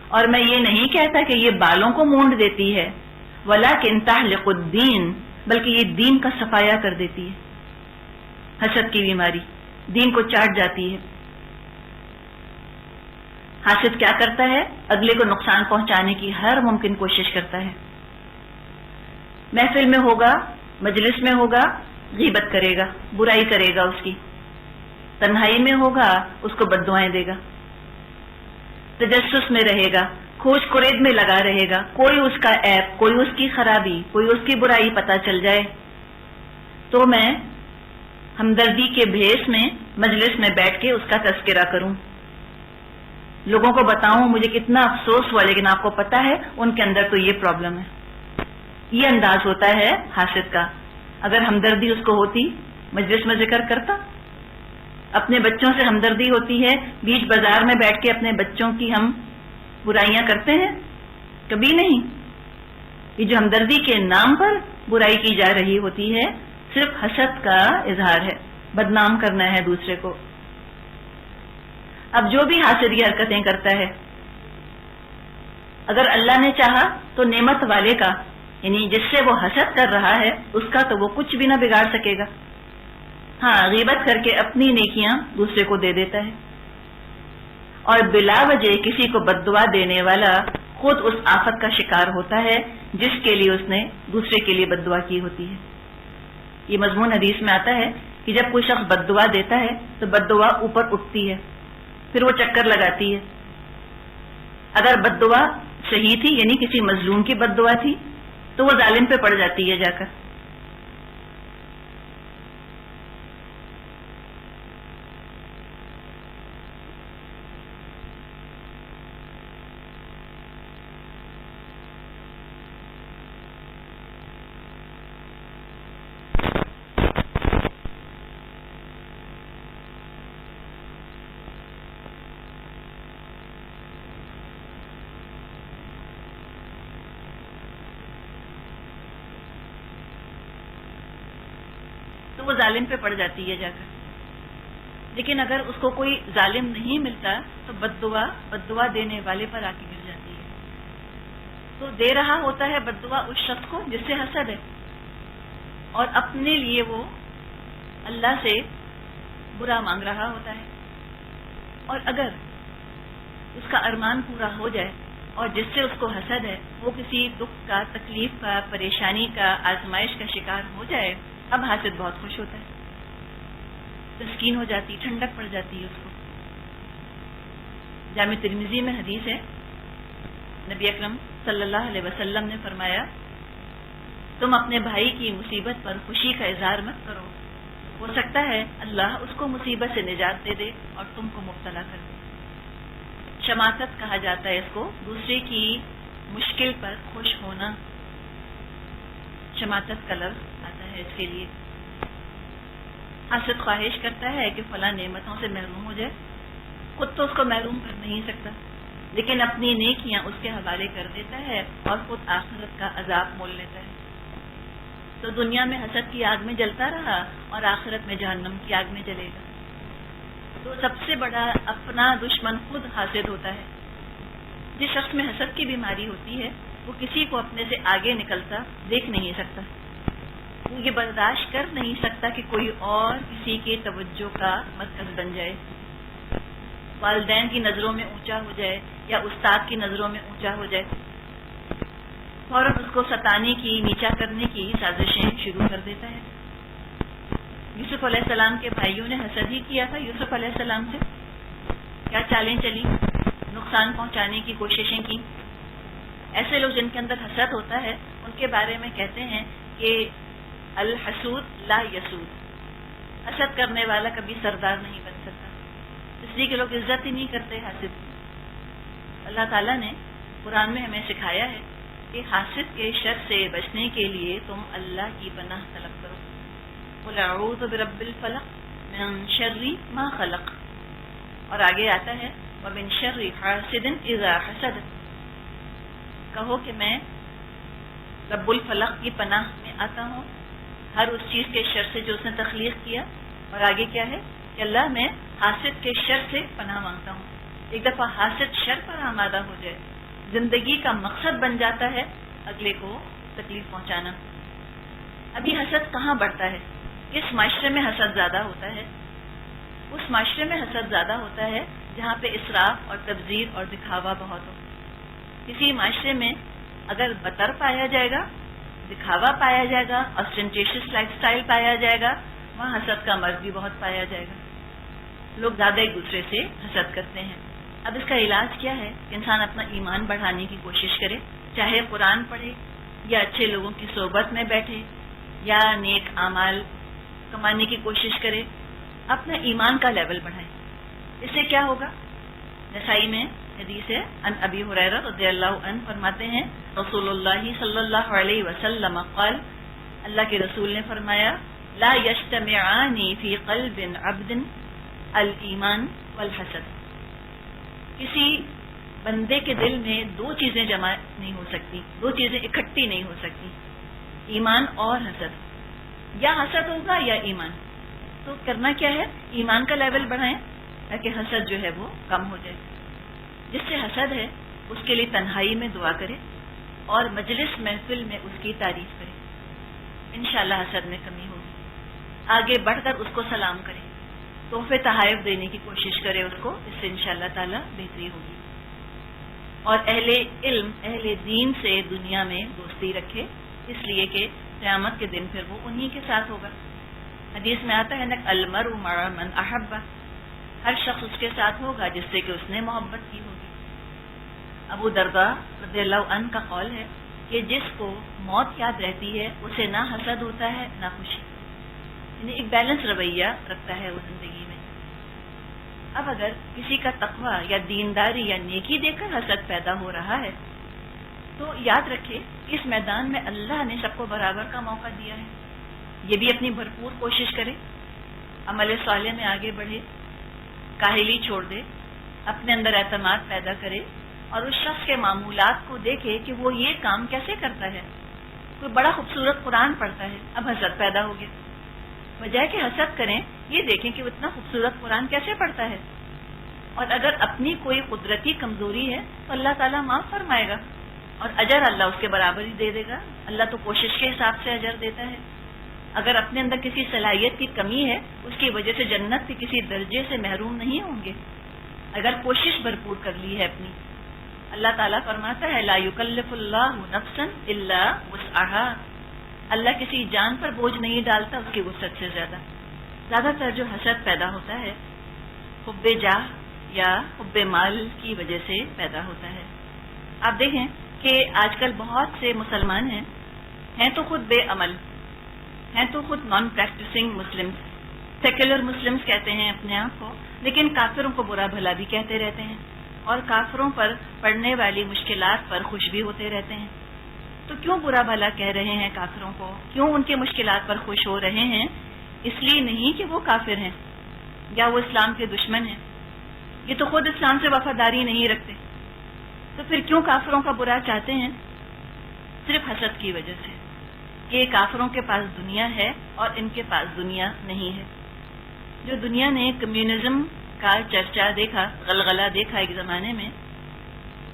اور میں یہ نہیں کہتا کہ یہ بالوں کو مونڈ دیتی ہے، ولکن تحلق الدین، بلکہ یہ دین کا صفایا کر دیتی ہے۔ حسد کی بیماری دین کو چاٹ جاتی ہے۔ حاسد کیا کرتا ہے؟ اگلے کو نقصان پہنچانے کی ہر ممکن کوشش کرتا ہے، محفل میں ہوگا، مجلس میں ہوگا، غیبت کرے گا، برائی کرے گا اس کی، تنہائی میں ہوگا اس کو بد دعائیں دے گا، تجسس میں رہے گا، کھوج کرید میں لگا رہے گا، کوئی اس کا عیب، کوئی اس کی خرابی، کوئی اس کی برائی پتہ چل جائے تو میں ہمدردی کے بھیس میں مجلس میں بیٹھ کے اس کا تذکرہ کروں، لوگوں کو بتاؤں مجھے کتنا افسوس ہوا، لیکن آپ کو پتا ہے ان کے اندر تو یہ پرابلم ہے۔ یہ انداز ہوتا ہے حاسد کا۔ اگر ہمدردی اس کو ہوتی، مجلس میں ذکر کرتا، اپنے بچوں سے ہمدردی ہوتی ہے، بیچ بازار میں بیٹھ کے اپنے بچوں کی ہم برائیاں کرتے ہیں؟ کبھی نہیں۔ یہ جو ہمدردی کے نام پر برائی کی جا رہی ہوتی ہے صرف حسد کا اظہار ہے، بدنام کرنا ہے دوسرے کو۔ اب جو بھی حاسد یہ حرکتیں کرتا ہے، اگر اللہ نے چاہا تو نعمت والے کا، یعنی جس سے وہ حسد کر رہا ہے اس کا تو وہ کچھ بھی نہ بگاڑ سکے گا۔ ہاں، غیبت کر کے اپنی نیکیاں دوسرے کو دے دیتا ہے، اور بلا وجہ کسی کو بد دعا دینے والا خود اس آفت کا شکار ہوتا ہے جس کے لیے اس نے دوسرے کے لیے بد دعا کی ہوتی ہے۔ یہ مضمون حدیث میں آتا ہے کہ جب کوئی شخص بد دعا دیتا ہے تو بد دعا اوپر اٹھتی ہے، پھر وہ چکر لگاتی ہے۔ اگر بد دعا صحیح تھی، یعنی کسی مظلوم کی بد دعا تھی، تو وہ ظالم پہ پڑ جاتی ہے جا کر۔ وہ ظالم پہ پڑ جاتی ہے جا کر. لیکن اگر اس کو کوئی ظالم نہیں ملتا تو بد دعا دینے والے پر آ کے گر جاتی ہے. تو دے رہا ہوتا ہے بد دعا اس شخص کو جس سے حسد ہے، اور اپنے لیے وہ اللہ سے برا مانگ رہا ہوتا ہے. اور اگر اس کا ارمان پورا ہو جائے اور جس سے اس کو حسد ہے وہ کسی دکھ کا، تکلیف کا، پریشانی کا، آزمائش کا شکار ہو جائے، اب حاسد بہت خوش ہوتا ہے، تسکین ہو جاتی، ٹھنڈک پڑ جاتی ہے اس کو. جامع ترمذی میں حدیث ہے، نبی اکرم صلی اللہ علیہ وسلم نے فرمایا، تم اپنے بھائی کی مصیبت پر خوشی کا اظہار مت کرو، ہو سکتا ہے اللہ اس کو مصیبت سے نجات دے دے اور تم کو مبتلا کر دے. شماتت کہا جاتا ہے اس کو، دوسرے کی مشکل پر خوش ہونا. شماتت کا لفظ آتا ہے اس کے لیے. حاسد خواہش کرتا ہے کہ فلاں نعمتوں سے محروم ہو جائے، خود تو اس کو محروم کر نہیں سکتا، لیکن اپنی نیکیاں اس کے حوالے کر دیتا ہے اور خود آخرت کا عذاب مول لیتا ہے. تو دنیا میں حسد کی آگ میں جلتا رہا اور آخرت میں جہنم کی آگ میں جلے گا. تو سب سے بڑا اپنا دشمن خود حاسد ہوتا ہے. جس شخص میں حسد کی بیماری ہوتی ہے وہ کسی کو اپنے سے آگے نکلتا دیکھ نہیں سکتا، وہ یہ برداشت کر نہیں سکتا کہ کوئی اور کسی کی توجہ کا مرکز بن جائے، والدین کی نظروں میں اونچا ہو جائے یا استاد کی نظروں میں اونچا ہو جائے، فوراً اس کو ستانے کی، نیچا کرنے کی سازشیں شروع کر دیتا ہے. یوسف علیہ السلام کے بھائیوں نے حسد ہی کیا تھا یوسف علیہ السلام سے. کیا چالیں چلی، نقصان پہنچانے کی کوششیں کی. ایسے لوگ جن کے اندر حسد ہوتا ہے ان کے بارے میں کہتے ہیں کہ الحسود لا یسود، حسد کرنے والا کبھی سردار نہیں بن سکتا، اس لیے کہ لوگ عزت ہی نہیں کرتے حاسد کی. اللہ تعالیٰ نے قرآن میں ہمیں سکھایا ہے کہ حاسد کے شر سے بچنے کے لیے تم اللہ کی پناہ طلب کرو. قل اعوذ برب الفلق من شر ما خلق، اور آگے آتا ہے ومن شر حاسد اذا حسد، کہو کہ میں رب الفلق کی پناہ میں آتا ہوں ہر اس چیز کے شر سے جو اس نے تخلیق کیا. اور آگے کیا ہے کہ اللہ میں حاسد کے شر سے پناہ مانگتا ہوں. ایک دفعہ حاسد شر پر آمادہ ہو جائے، زندگی کا مقصد بن جاتا ہے اگلے کو تکلیف پہنچانا. ابھی حسد کہاں بڑھتا ہے، کس معاشرے میں حسد زیادہ ہوتا ہے؟ اس معاشرے میں حسد زیادہ ہوتا ہے جہاں پہ اسراف اور تبذیر اور دکھاوا بہت ہو. کسی معاشرے میں اگر بطر پایا جائے گا، دکھاوا پایا جائے گا، اسٹینٹیشس لائف سٹائل پایا جائے گا، وہاں حسد کا مرض بھی بہت پایا جائے گا. لوگ زیادہ ایک دوسرے سے حسد کرتے ہیں. اب اس کا علاج کیا ہے؟ انسان اپنا ایمان بڑھانے کی کوشش کرے، چاہے قرآن پڑھے یا اچھے لوگوں کی صحبت میں بیٹھے یا نیک اعمال کمانے کی کوشش کرے، اپنا ایمان کا لیول بڑھائیں. اس سے کیا ہوگا؟ نسائی میں حدیث ہے، ان ابی ہریرہ رضی اللہ عنہ فرماتے ہیں رسول اللہ صلی اللہ علیہ وسلم قال، اللہ کے رسول نے فرمایا لا یجتمعان فی قلب عبد الایمان والحسد، کسی بندے کے دل میں دو چیزیں جمع نہیں ہو سکتی، دو چیزیں اکٹھی نہیں ہو سکتی، ایمان اور حسد. یا حسد ہوگا یا ایمان. تو کرنا کیا ہے؟ ایمان کا لیول بڑھائیں تاکہ حسد جو ہے وہ کم ہو جائے. جس سے حسد ہے اس کے لیے تنہائی میں دعا کرے اور مجلس محفل میں اس کی تعریف کرے، انشاءاللہ حسد میں کمی ہوگی. آگے بڑھ کر اس کو سلام کرے، تحفے تحائف دینے کی کوشش کرے اس کو، اس سے انشاءاللہ تعالی بہتری ہوگی. اور اہل علم، اہل دین سے دنیا میں دوستی رکھے، اس لیے کہ قیامت کے دن پھر وہ انہی کے ساتھ ہوگا. حدیث میں آتا ہے نا المرء مع من احب، ہر شخص اس کے ساتھ ہوگا جس سے کہ اس نے محبت کی ہوگی. ابو درداء رضی اللہ عنہ کا قول ہے کہ جس کو موت یاد رہتی ہے اسے نہ حسد ہوتا ہے نہ خوشی، یعنی ایک بیلنس رویہ رکھتا ہے وہ زندگی میں. اب اگر کسی کا تقوی یا دینداری یا نیکی دیکھ کر حسد پیدا ہو رہا ہے تو یاد رکھے اس میدان میں اللہ نے سب کو برابر کا موقع دیا ہے. یہ بھی اپنی بھرپور کوشش کرے، عمل صالح میں آگے بڑھے، کاہلی چھوڑ دے، اپنے اندر اعتماد پیدا کرے اور اس شخص کے معمولات کو دیکھے کہ وہ یہ کام کیسے کرتا ہے. کوئی بڑا خوبصورت قرآن پڑھتا ہے، اب حسد پیدا ہو گیا. بجائے کہ حسد کریں یہ دیکھیں کہ وہ اتنا خوبصورت قرآن کیسے پڑھتا ہے، اور اگر اپنی کوئی قدرتی کمزوری ہے تو اللہ تعالیٰ معاف فرمائے گا اور اجر اللہ اس کے برابر ہی دے دے گا. اللہ تو کوشش کے حساب سے اجر دیتا ہے. اگر اپنے اندر کسی صلاحیت کی کمی ہے اس کی وجہ سے جنت کے کسی درجے سے محروم نہیں ہوں گے اگر کوشش بھرپور کر لی ہے اپنی. اللہ تعالیٰ فرماتا ہے لا یکلف اللہ نفسا الا وسعها. اللہ کسی جان پر بوجھ نہیں ڈالتا اس کی وسعت سے زیادہ. زیادہ تر جو حسد پیدا ہوتا ہے حب جاہ یا حب مال کی وجہ سے پیدا ہوتا ہے. آپ دیکھیں کہ آج کل بہت سے مسلمان ہیں تو خود بے عمل ہیں، تو خود نان پریکٹسنگ مسلم، سیکولر مسلمز کہتے ہیں اپنے آپ کو، لیکن کافروں کو برا بھلا بھی کہتے رہتے ہیں اور کافروں پر پڑنے والی مشکلات پر خوش بھی ہوتے رہتے ہیں. تو کیوں برا بھلا کہہ رہے ہیں کافروں کو؟ کیوں ان کے مشکلات پر خوش ہو رہے ہیں؟ اس لیے نہیں کہ وہ کافر ہیں یا وہ اسلام کے دشمن ہیں، یہ تو خود اسلام سے وفاداری نہیں رکھتے. تو پھر کیوں کافروں کا برا چاہتے ہیں؟ صرف حسد کی وجہ سے کہ کافروں کے پاس دنیا ہے اور ان کے پاس دنیا نہیں ہے. جو دنیا نے کمیونزم کا چرچا دیکھا، غلغلہ دیکھا ایک زمانے میں،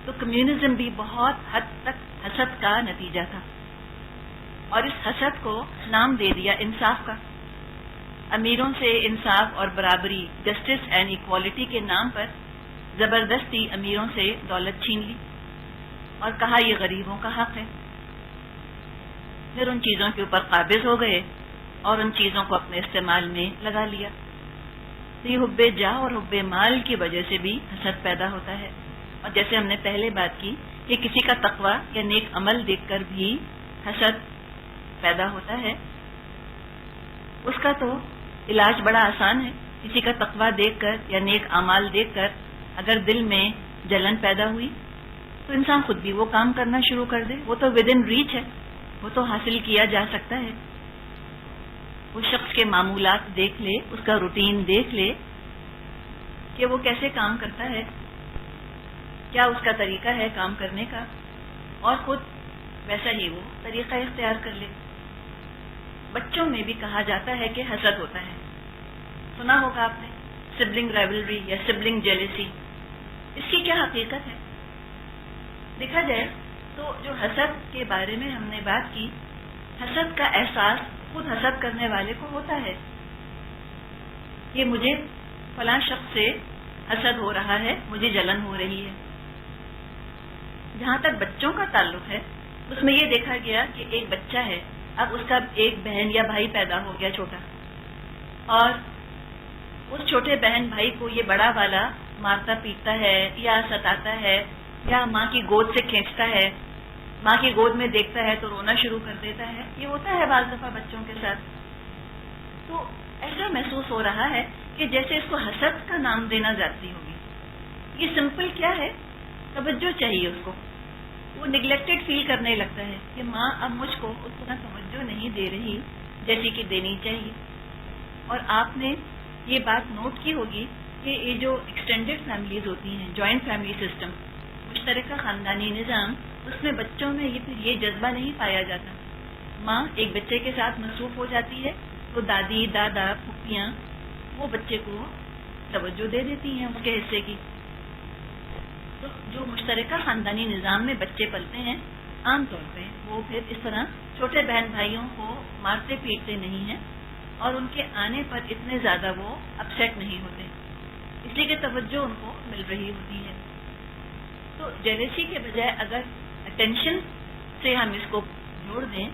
تو کمیونزم بھی بہت حد تک حسد کا نتیجہ تھا، اور اس حسد کو نام دے دیا انصاف کا. امیروں سے انصاف اور برابری، جسٹس اینڈ ایکوالٹی کے نام پر زبردستی امیروں سے دولت چھین لی اور کہا یہ غریبوں کا حق ہے. پھر ان چیزوں کے اوپر قابض ہو گئے اور ان چیزوں کو اپنے استعمال میں لگا لیا. تو یہ حب جاہ اور حب مال کی وجہ سے بھی حسد پیدا ہوتا ہے. اور جیسے ہم نے پہلے بات کی کہ کسی کا تقوی یا نیک عمل دیکھ کر بھی حسد پیدا ہوتا ہے، اس کا تو علاج بڑا آسان ہے. کسی کا تقوی دیکھ کر یا نیک اعمال دیکھ کر اگر دل میں جلن پیدا ہوئی تو انسان خود بھی وہ کام کرنا شروع کر دے. وہ تو ود ان ریچ ہے، وہ تو حاصل کیا جا سکتا ہے. وہ شخص کے معمولات دیکھ لے، اس کا روٹین دیکھ لے کہ وہ کیسے کام کرتا ہے، کیا اس کا طریقہ ہے کام کرنے کا، اور خود ویسا ہی وہ طریقہ اختیار کر لے. بچوں میں بھی کہا جاتا ہے کہ حسد ہوتا ہے. سنا ہوگا آپ نے سبلنگ رائولری یا سبلنگ جیلیسی. اس کی کیا حقیقت ہے؟ دیکھا جائے تو جو حسد کے بارے میں ہم نے بات کی، حسد کا احساس خود حسد کرنے والے کو ہوتا ہے کہ مجھے فلاں شخص سے حسد ہو رہا ہے، مجھے جلن ہو رہی ہے. جہاں تک بچوں کا تعلق ہے اس میں یہ دیکھا گیا کہ ایک بچہ ہے، اب اس کا ایک بہن یا بھائی پیدا ہو گیا چھوٹا، اور اس چھوٹے بہن بھائی کو یہ بڑا والا مارتا پیٹتا ہے یا ستاتا ہے یا ماں کی گود سے کھینچتا ہے، ماں کی گود میں دیکھتا ہے تو رونا شروع کر دیتا ہے. یہ ہوتا ہے بعض دفعہ بچوں کے ساتھ. تو ایسا محسوس ہو رہا ہے کہ جیسے اس کو حسد کا نام دینا جاتی ہوگی. یہ سمپل کیا ہے، توجہ چاہیے اس کو. وہ نگلیکٹڈ فیل کرنے لگتا ہے کہ ماں اب مجھ کو اتنا توجہ نہیں دے رہی جیسی کہ دینی چاہیے. اور آپ نے یہ بات نوٹ کی ہوگی کہ یہ جو ایکسٹینڈیڈ فیملیز ہوتی ہیں، جوائنٹ فیملی سسٹم، مشترکہ خاندانی نظام، اس میں بچوں میں یہ جذبہ نہیں پایا جاتا. ماں ایک بچے کے ساتھ مصروف ہو جاتی ہے تو دادی، دادا، پھوپھیاں وہ بچے کو توجہ دے دیتی ہیں اس کے حصے کی. تو جو مشترکہ خاندانی نظام میں بچے پلتے ہیں عام طور پہ وہ پھر اس طرح چھوٹے بہن بھائیوں کو مارتے پیٹتے نہیں ہیں اور ان کے آنے پر اتنے زیادہ وہ اپسیٹ نہیں ہوتے، اس لیے کہ توجہ ان کو مل رہی ہوتی ہے. تو جیلیسی کے بجائے اگر اٹینشن سے ہم اس کو جوڑ دیں،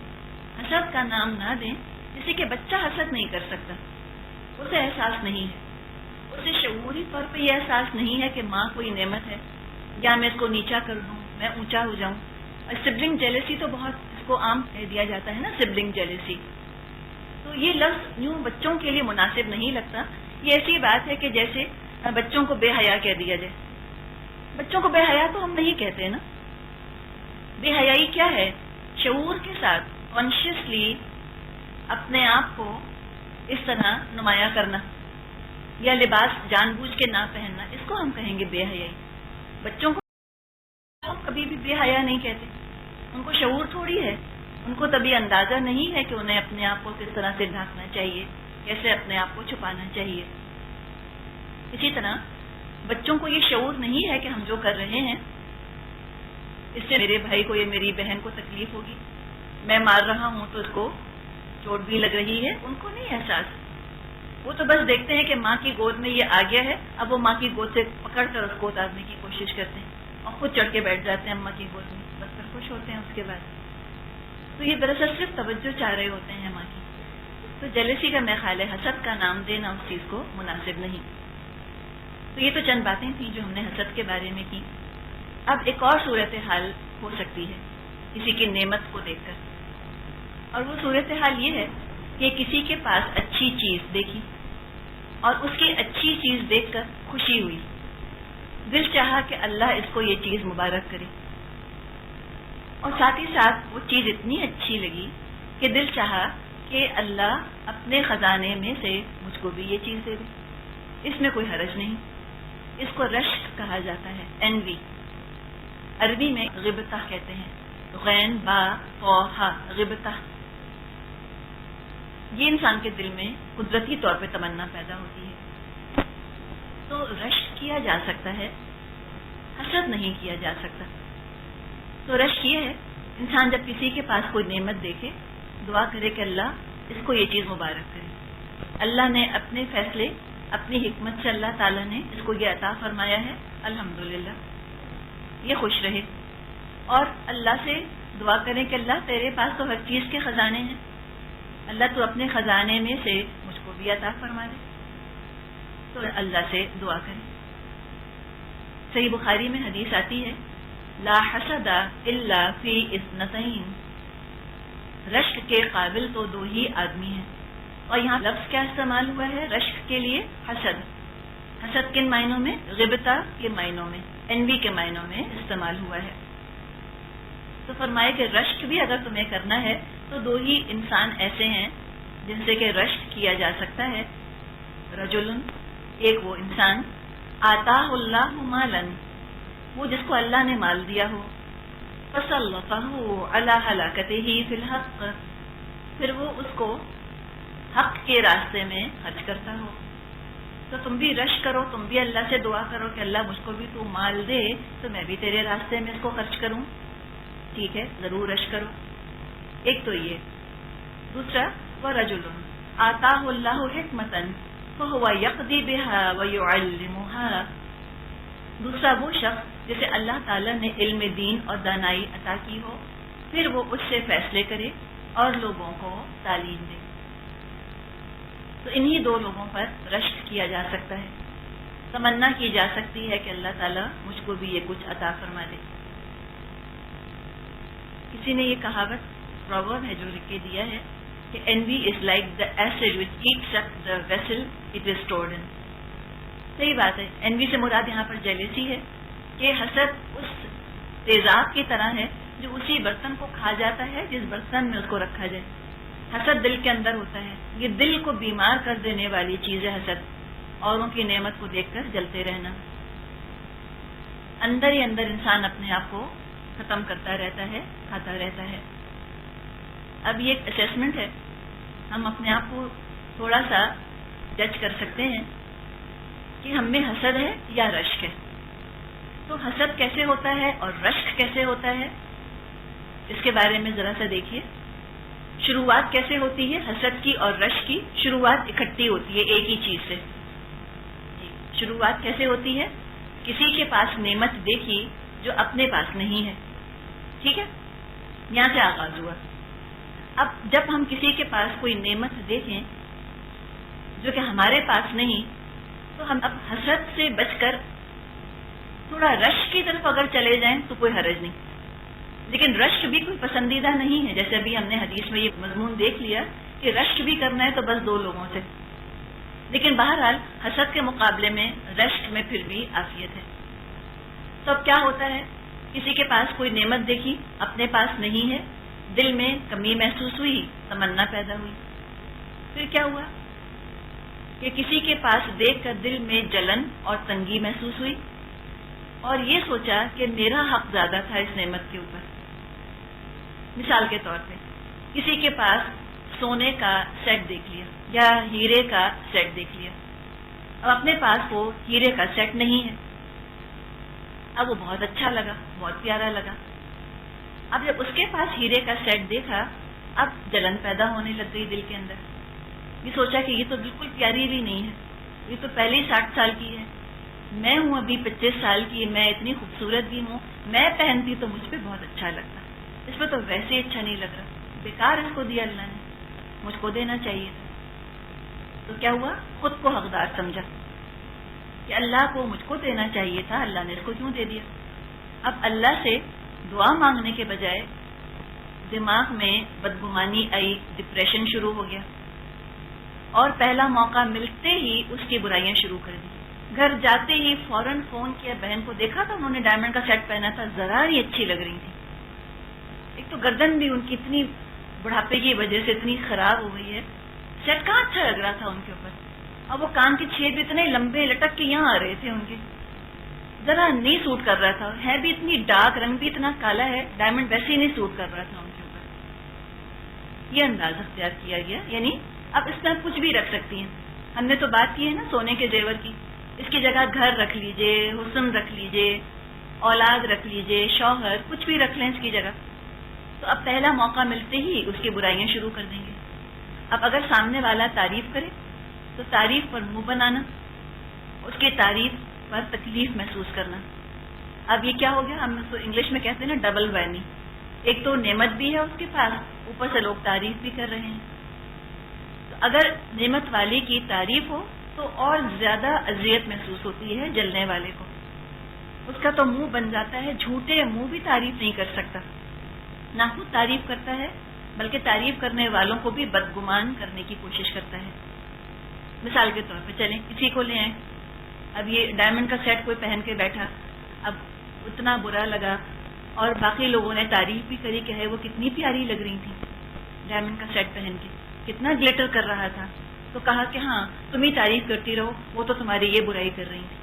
حسد کا نام نہ دیں، جیسے کہ بچہ حسد نہیں کر سکتا، اسے احساس نہیں ہے، اسے شعوری طور پہ یہ احساس نہیں ہے کہ ماں کوئی نعمت ہے یا میں اس کو نیچا کر دوں، میں اونچا ہو جاؤں. اور سبلنگ جیلیسی تو بہت اس کو عام کہہ دیا جاتا ہے نا، سبلنگ جیلیسی. تو یہ لفظ یوں بچوں کے لیے مناسب نہیں لگتا. یہ ایسی بات ہے کہ جیسے بچوں کو بے حیا کہہ دیا جائے. بچوں کو بے حیا تو ہم نہیں کہتے نا. بے حیائی کیا ہے؟ شعور کے ساتھ کانشیسلی اپنے آپ کو اس طرح نمایاں کرنا یا لباس جان بوجھ کے نہ پہننا، اس کو ہم کہیں گے بے حیائی. بچوں کو ہم کبھی بھی بے حیا نہیں کہتے. ان کو شعور تھوڑی ہے، ان کو تبھی اندازہ نہیں ہے کہ انہیں اپنے آپ کو کس طرح سے ڈھانکنا چاہیے کیسے اپنے آپ کو چھپانا چاہیے. اسی طرح بچوں کو یہ شعور نہیں ہے کہ ہم جو کر رہے ہیں اس سے میرے بھائی کو یا میری بہن کو تکلیف ہوگی، میں مار رہا ہوں تو اس کو چوٹ بھی لگ رہی ہے. ان کو نہیں احساس. وہ تو بس دیکھتے ہیں کہ ماں کی گود میں یہ آ گیا ہے، اب وہ ماں کی گود سے پکڑ کر اس کو اتارنے کی کوشش کرتے ہیں اور خود چڑھ کے بیٹھ جاتے ہیں اماں کی گود میں، بس پھر خوش ہوتے ہیں اس کے بعد. تو یہ دراصل صرف توجہ چاہ رہے ہوتے ہیں ماں کی. تو جیلسی کا میرا خیال ہے حسد کا نام دینا اس چیز کو مناسب نہیں. تو یہ تو چند باتیں تھیں جو ہم نے حسد کے بارے میں کی. اب ایک اور صورتحال ہو سکتی ہے کسی کی نعمت کو دیکھ کر، اور وہ صورتحال یہ ہے کہ کسی کے پاس اچھی چیز دیکھی اور اس کی اچھی چیز دیکھ کر خوشی ہوئی، دل چاہا کہ اللہ اس کو یہ چیز مبارک کرے، اور ساتھ ہی ساتھ وہ چیز اتنی اچھی لگی کہ دل چاہا کہ اللہ اپنے خزانے میں سے مجھ کو بھی یہ چیز دے دے. اس میں کوئی حرج نہیں. اس کو رشک کہا جاتا ہے، انوی. عربی میں غبطہ کہتے ہیں، غین با قا ہا، غبطہ. یہ انسان کے دل میں قدرتی طور پہ تمنا پیدا ہوتی ہے. تو رشک کیا جا سکتا ہے، حسد نہیں کیا جا سکتا. تو رشک یہ ہے انسان جب کسی کے پاس کوئی نعمت دیکھے دعا کرے کہ اللہ اس کو یہ چیز مبارک کرے. اللہ نے اپنے فیصلے اپنی حکمت سے اللہ تعالیٰ نے اس کو یہ عطا فرمایا ہے، الحمدللہ یہ خوش رہے. اور اللہ سے دعا کریں کہ اللہ تیرے پاس تو ہر چیز کے خزانے ہیں، اللہ تو اپنے خزانے میں سے مجھ کو بھی عطا فرما دے. تو اللہ سے دعا کریں. صحیح بخاری میں حدیث آتی ہے، لا حسد الا فی اثنتین، رشک کے قابل تو دو ہی آدمی ہیں. اور یہاں لفظ کیا استعمال ہوا ہے رشک کے لیے؟ حسد. حسد کن معنوں میں؟ غبطہ کے معنوں میں، انوی کے معنوں میں استعمال ہوا ہے. تو فرمائے کہ رشک بھی اگر تمہیں کرنا ہے تو دو ہی انسان ایسے ہیں جن سے کہ رشک کیا جا سکتا ہے. رجل، ایک وہ انسان آتاہ اللہ مالا، وہ جس کو اللہ نے مال دیا ہو، فسلطہ علی ہلاکتہ فی الحق، پھر وہ اس کو حق کے راستے میں خرچ کرتا ہو. تو تم بھی رشک کرو، تم بھی اللہ سے دعا کرو کہ اللہ مجھ کو بھی تو مال دے تو میں بھی تیرے راستے میں اس کو خرچ کروں. ٹھیک ہے، ضرور رشک کرو. ایک تو یہ. دوسرا ورجل آتاہ اللہ حکمتا فہو یقضی بہا ویعلمہا، دوسرا وہ شخص جسے اللہ تعالیٰ نے علم دین اور دانائی عطا کی ہو، پھر وہ اس سے فیصلے کرے اور لوگوں کو تعلیم دے. تو انہی دو لوگوں پر رشک کیا جا سکتا ہے. تمنا کی جا سکتی ہے کہ اللہ تعالیٰ مجھ کو بھی یہ کچھ عطا فرما دے. کسی نے یہ کہاوت پروورب ہے جو لکھ کے دیا ہے کہ envy is like the acid which eats up the vessel it is stored in. صحیح بات ہے. envy سے مراد یہاں پر جیلسی ہے کہ حسد اس تیزاب کی طرح ہے جو اسی برتن کو کھا جاتا ہے جس برتن میں اس کو رکھا جائے. حسد دل کے اندر ہوتا ہے. یہ دل کو بیمار کر دینے والی چیز ہے حسد. اوروں کی نعمت کو دیکھ کر جلتے رہنا. اندر ہی اندر انسان اپنے آپ کو ختم کرتا رہتا ہے، کھاتا رہتا ہے. اب یہ ایک اسیسمنٹ ہے، ہم اپنے آپ کو تھوڑا سا جج کر سکتے ہیں کہ ہم میں حسد ہے یا رشک ہے. تو حسد کیسے ہوتا ہے اور رشک کیسے ہوتا ہے اس کے بارے میں ذرا سا دیکھیے. شروعات کیسے ہوتی ہے حسد کی اور رشک کی؟ شروعات اکٹھی ہوتی ہے ایک ہی چیز سے. شروعات کیسے ہوتی ہے؟ کسی کے پاس نعمت دیکھی جو اپنے پاس نہیں ہے. ٹھیک ہے، یہاں سے آغاز ہوا. اب جب ہم کسی کے پاس کوئی نعمت دیکھیں جو کہ ہمارے پاس نہیں تو ہم اب حسد سے بچ کر تھوڑا رشک کی طرف اگر چلے جائیں تو کوئی حرج نہیں. لیکن رشک بھی کوئی پسندیدہ نہیں ہے. جیسے ابھی ہم نے حدیث میں یہ مضمون دیکھ لیا کہ رشک بھی کرنا ہے تو بس دو لوگوں سے. لیکن بہرحال حسد کے مقابلے میں رشک میں پھر بھی عافیت ہے. تو اب کیا ہوتا ہے؟ کسی کے پاس کوئی نعمت دیکھی، اپنے پاس نہیں ہے، دل میں کمی محسوس ہوئی، تمنا پیدا ہوئی. پھر کیا ہوا کہ کسی کے پاس دیکھ کر دل میں جلن اور تنگی محسوس ہوئی اور یہ سوچا کہ میرا حق زیادہ تھا اس نعمت کے اوپر. مثال کے طور پہ کسی کے پاس سونے کا سیٹ دیکھ لیا یا ہیرے کا سیٹ دیکھ لیا. اب اپنے پاس وہ ہیرے کا سیٹ نہیں ہے. اب وہ بہت اچھا لگا, بہت پیارا لگا. اب جب اس کے پاس ہیرے کا سیٹ دیکھا, اب جلن پیدا ہونے لگ گئی دل کے اندر. یہ سوچا کہ یہ تو بالکل پیاری بھی نہیں ہے, یہ تو پہلے ہی 60 سال کی ہے, میں ہوں ابھی 25 سال کی, میں اتنی خوبصورت بھی ہوں, میں پہنتی تو مجھ پہ بہت اچھا لگتا, اس پہ تو ویسے ہی اچھا نہیں لگ رہا, بیکار اس کو دیا اللہ نے, مجھ کو دینا چاہیے تھا. تو کیا ہوا, خود کو حقدار سمجھا کہ اللہ کو مجھ کو دینا چاہیے تھا, اللہ نے اس کو کیوں دے دیا. اب اللہ سے دعا مانگنے کے بجائے دماغ میں بدگمانی آئی, ڈپریشن شروع ہو گیا, اور پہلا موقع ملتے ہی اس کی برائیاں شروع کر دی. گھر جاتے ہی فوراً فون کیا, بہن کو دیکھا تھا انہوں نے ڈائمنڈ کا سیٹ پہنا تھا, ذرا ہی اچھی لگ رہی تھی. ایک تو گردن بھی ان کی اتنی بڑھاپے کی وجہ سے اتنی خراب ہو گئی ہے, سیٹ کہاں اچھا لگ رہا تھا ان کے اوپر. اور وہ کان کے چھید بھی اتنے لمبے لٹک کے یہاں آ رہے تھے ان کے, ذرا نہیں سوٹ کر رہا تھا. ہے بھی اتنی ڈارک, رنگ بھی اتنا کالا ہے, ڈائمنڈ ویسے ہی نہیں سوٹ کر رہا تھا ان کے اوپر. یہ انداز اختیار کیا گیا, یعنی اب اس طرح کچھ بھی رکھ سکتی ہیں. ہم نے تو بات کی ہے نا سونے کے زیور کی, اس کی جگہ گھر رکھ لیجئے, حسن رکھ لیجئے, اولاد رکھ لیجئے, شوہر, کچھ بھی رکھ لیں اس کی جگہ. تو اب پہلا موقع ملتے ہی اس کی برائیاں شروع کر دیں گے. اب اگر سامنے والا تعریف کرے تو تعریف پر منہ بنانا, اس کی تعریف پر تکلیف محسوس کرنا. اب یہ کیا ہو گیا, ہم اس کو انگلش میں کہتے ہیں نا ڈبل وینی. ایک تو نعمت بھی ہے اس کے پاس, اوپر سے لوگ تعریف بھی کر رہے ہیں. تو اگر نعمت والی کی تعریف ہو تو اور زیادہ اذیت محسوس ہوتی ہے جلنے والے کو. اس کا تو منہ بن جاتا ہے, جھوٹے منہ بھی تعریف نہیں کر سکتا, نہ خود تعریف کرتا ہے بلکہ تعریف کرنے والوں کو بھی بدگمان کرنے کی کوشش کرتا ہے. مثال کے طور پہ چلیں کسی کو لے آئیں, اب یہ ڈائمنڈ کا سیٹ کوئی پہن کے بیٹھا, اب اتنا برا لگا اور باقی لوگوں نے تعریف بھی کری کہ ہے وہ کتنی پیاری لگ رہی تھی ڈائمنڈ کا سیٹ پہن کے, کتنا گلیٹر کر رہا تھا. تو کہا کہ ہاں تم ہی تعریف کرتی رہو, وہ تو تمہاری یہ برائی کر رہی تھی.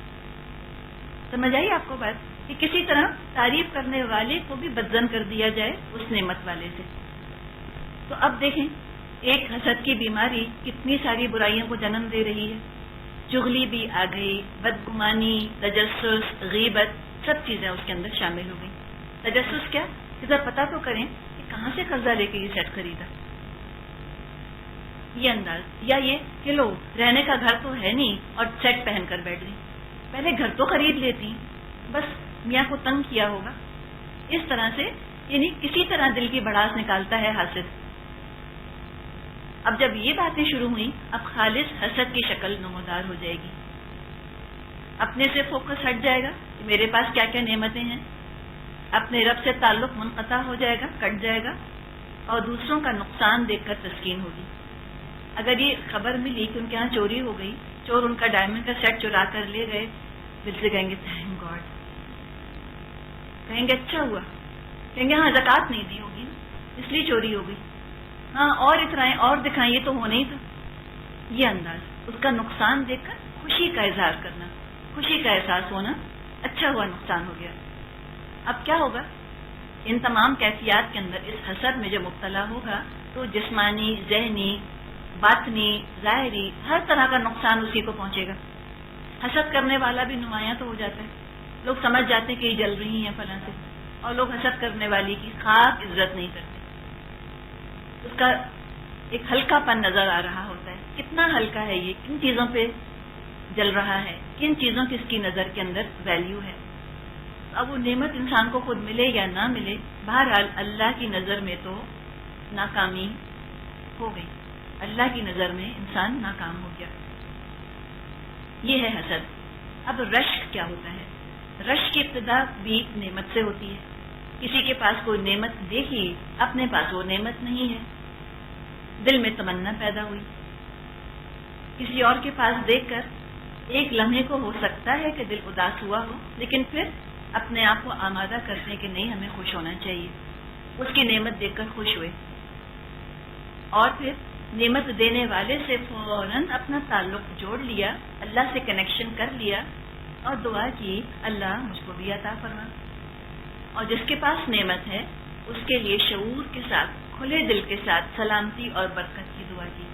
سمجھ آئی آپ کو بات, کہ کسی طرح تعریف کرنے والے کو بھی بدزن کر دیا جائے اس نعمت والے سے. تو اب دیکھیں ایک حسد کی بیماری کتنی ساری برائیوں کو جنم دے رہی ہے. چغلی بھی آ گئی, بدگمانی, تجسس, غیبت, سب چیزیں اس کے اندر شامل ہو گئی. تجسس کیا, ذرا پتا تو کریں کہ کہاں سے قرضہ لے کے یہ سیٹ خریدا, یہ انداز. یا یہ کہ لو رہنے کا گھر تو ہے نہیں اور سیٹ پہن کر بیٹھ گئی, پہلے گھر تو خرید لیتی, بس میاں کو تنگ کیا ہوگا. اس طرح سے یعنی کسی طرح دل کی بڑاس نکالتا ہے حاسد. اب جب یہ باتیں شروع ہوئیں, اب خالص حسد کی شکل نمودار ہو جائے گی. اپنے سے فوکس ہٹ جائے گا کہ میرے پاس کیا کیا نعمتیں ہیں, اپنے رب سے تعلق منقطع ہو جائے گا, کٹ جائے گا, اور دوسروں کا نقصان دیکھ کر تسکین ہوگی. اگر یہ خبر ملی کہ ان کے یہاں چوری ہو گئی, چور ان کا ڈائمنڈ کا سیٹ چرا کر لے گئے, دل سے کہیں گے تھینک گاڈ, کہیں گے اچھا ہوا, کہیں گے ہاں زکات نہیں دی ہوگی نا اس لیے چوری ہو گئی, ہاں اور اترائیں اور دکھائیں, یہ تو ہونا ہی تھا. یہ انداز, اس کا نقصان دیکھ کر خوشی کا اظہار کرنا, خوشی کا احساس ہونا, اچھا ہوا نقصان ہو گیا. اب کیا ہوگا, ان تمام کیفیات کے اندر اس حسد میں جو مبتلا ہوگا تو جسمانی, ذہنی, باطنی, ظاہری, ہر طرح کا نقصان اسی کو پہنچے گا. حسد کرنے والا بھی نمایاں تو ہو جاتا ہے, لوگ سمجھ جاتے ہیں کہ یہ جل رہی ہیں فلاں سے, اور لوگ حسد کرنے والی کی خاص عزت نہیں کرتے. اس کا ایک ہلکا پن نظر آ رہا ہوتا ہے, کتنا ہلکا ہے یہ, کن چیزوں پہ جل رہا ہے, کن چیزوں کی اس کی نظر کے اندر ویلیو ہے. اب وہ نعمت انسان کو خود ملے یا نہ ملے, بہرحال اللہ کی نظر میں تو ناکامی ہو گئی, اللہ کی نظر میں انسان ناکام ہو گیا. یہ ہے حسد. اب رشک کیا ہوتا ہے, رشک کی ابتدا بھی نعمت سے ہوتی ہے. کسی کے پاس کوئی نعمت دیکھی, اپنے پاس وہ نعمت نہیں ہے, دل میں تمنا پیدا ہوئی. کسی اور کے پاس دیکھ کر ایک لمحے کو ہو سکتا ہے کہ دل اداس ہوا ہو, لیکن پھر اپنے آپ کو آمادہ کرتے ہیں کہ نہیں ہمیں خوش ہونا چاہیے. اس کی نعمت دیکھ کر خوش ہوئے, اور پھر نعمت دینے والے سے فوراً اپنا تعلق جوڑ لیا, اللہ سے کنیکشن کر لیا, اور دعا کی اللہ مجھ کو بھی عطا فرما. اور جس کے پاس نعمت ہے اس کے لیے شعور کے ساتھ کھلے دل کے ساتھ سلامتی اور برکت کی دعا کی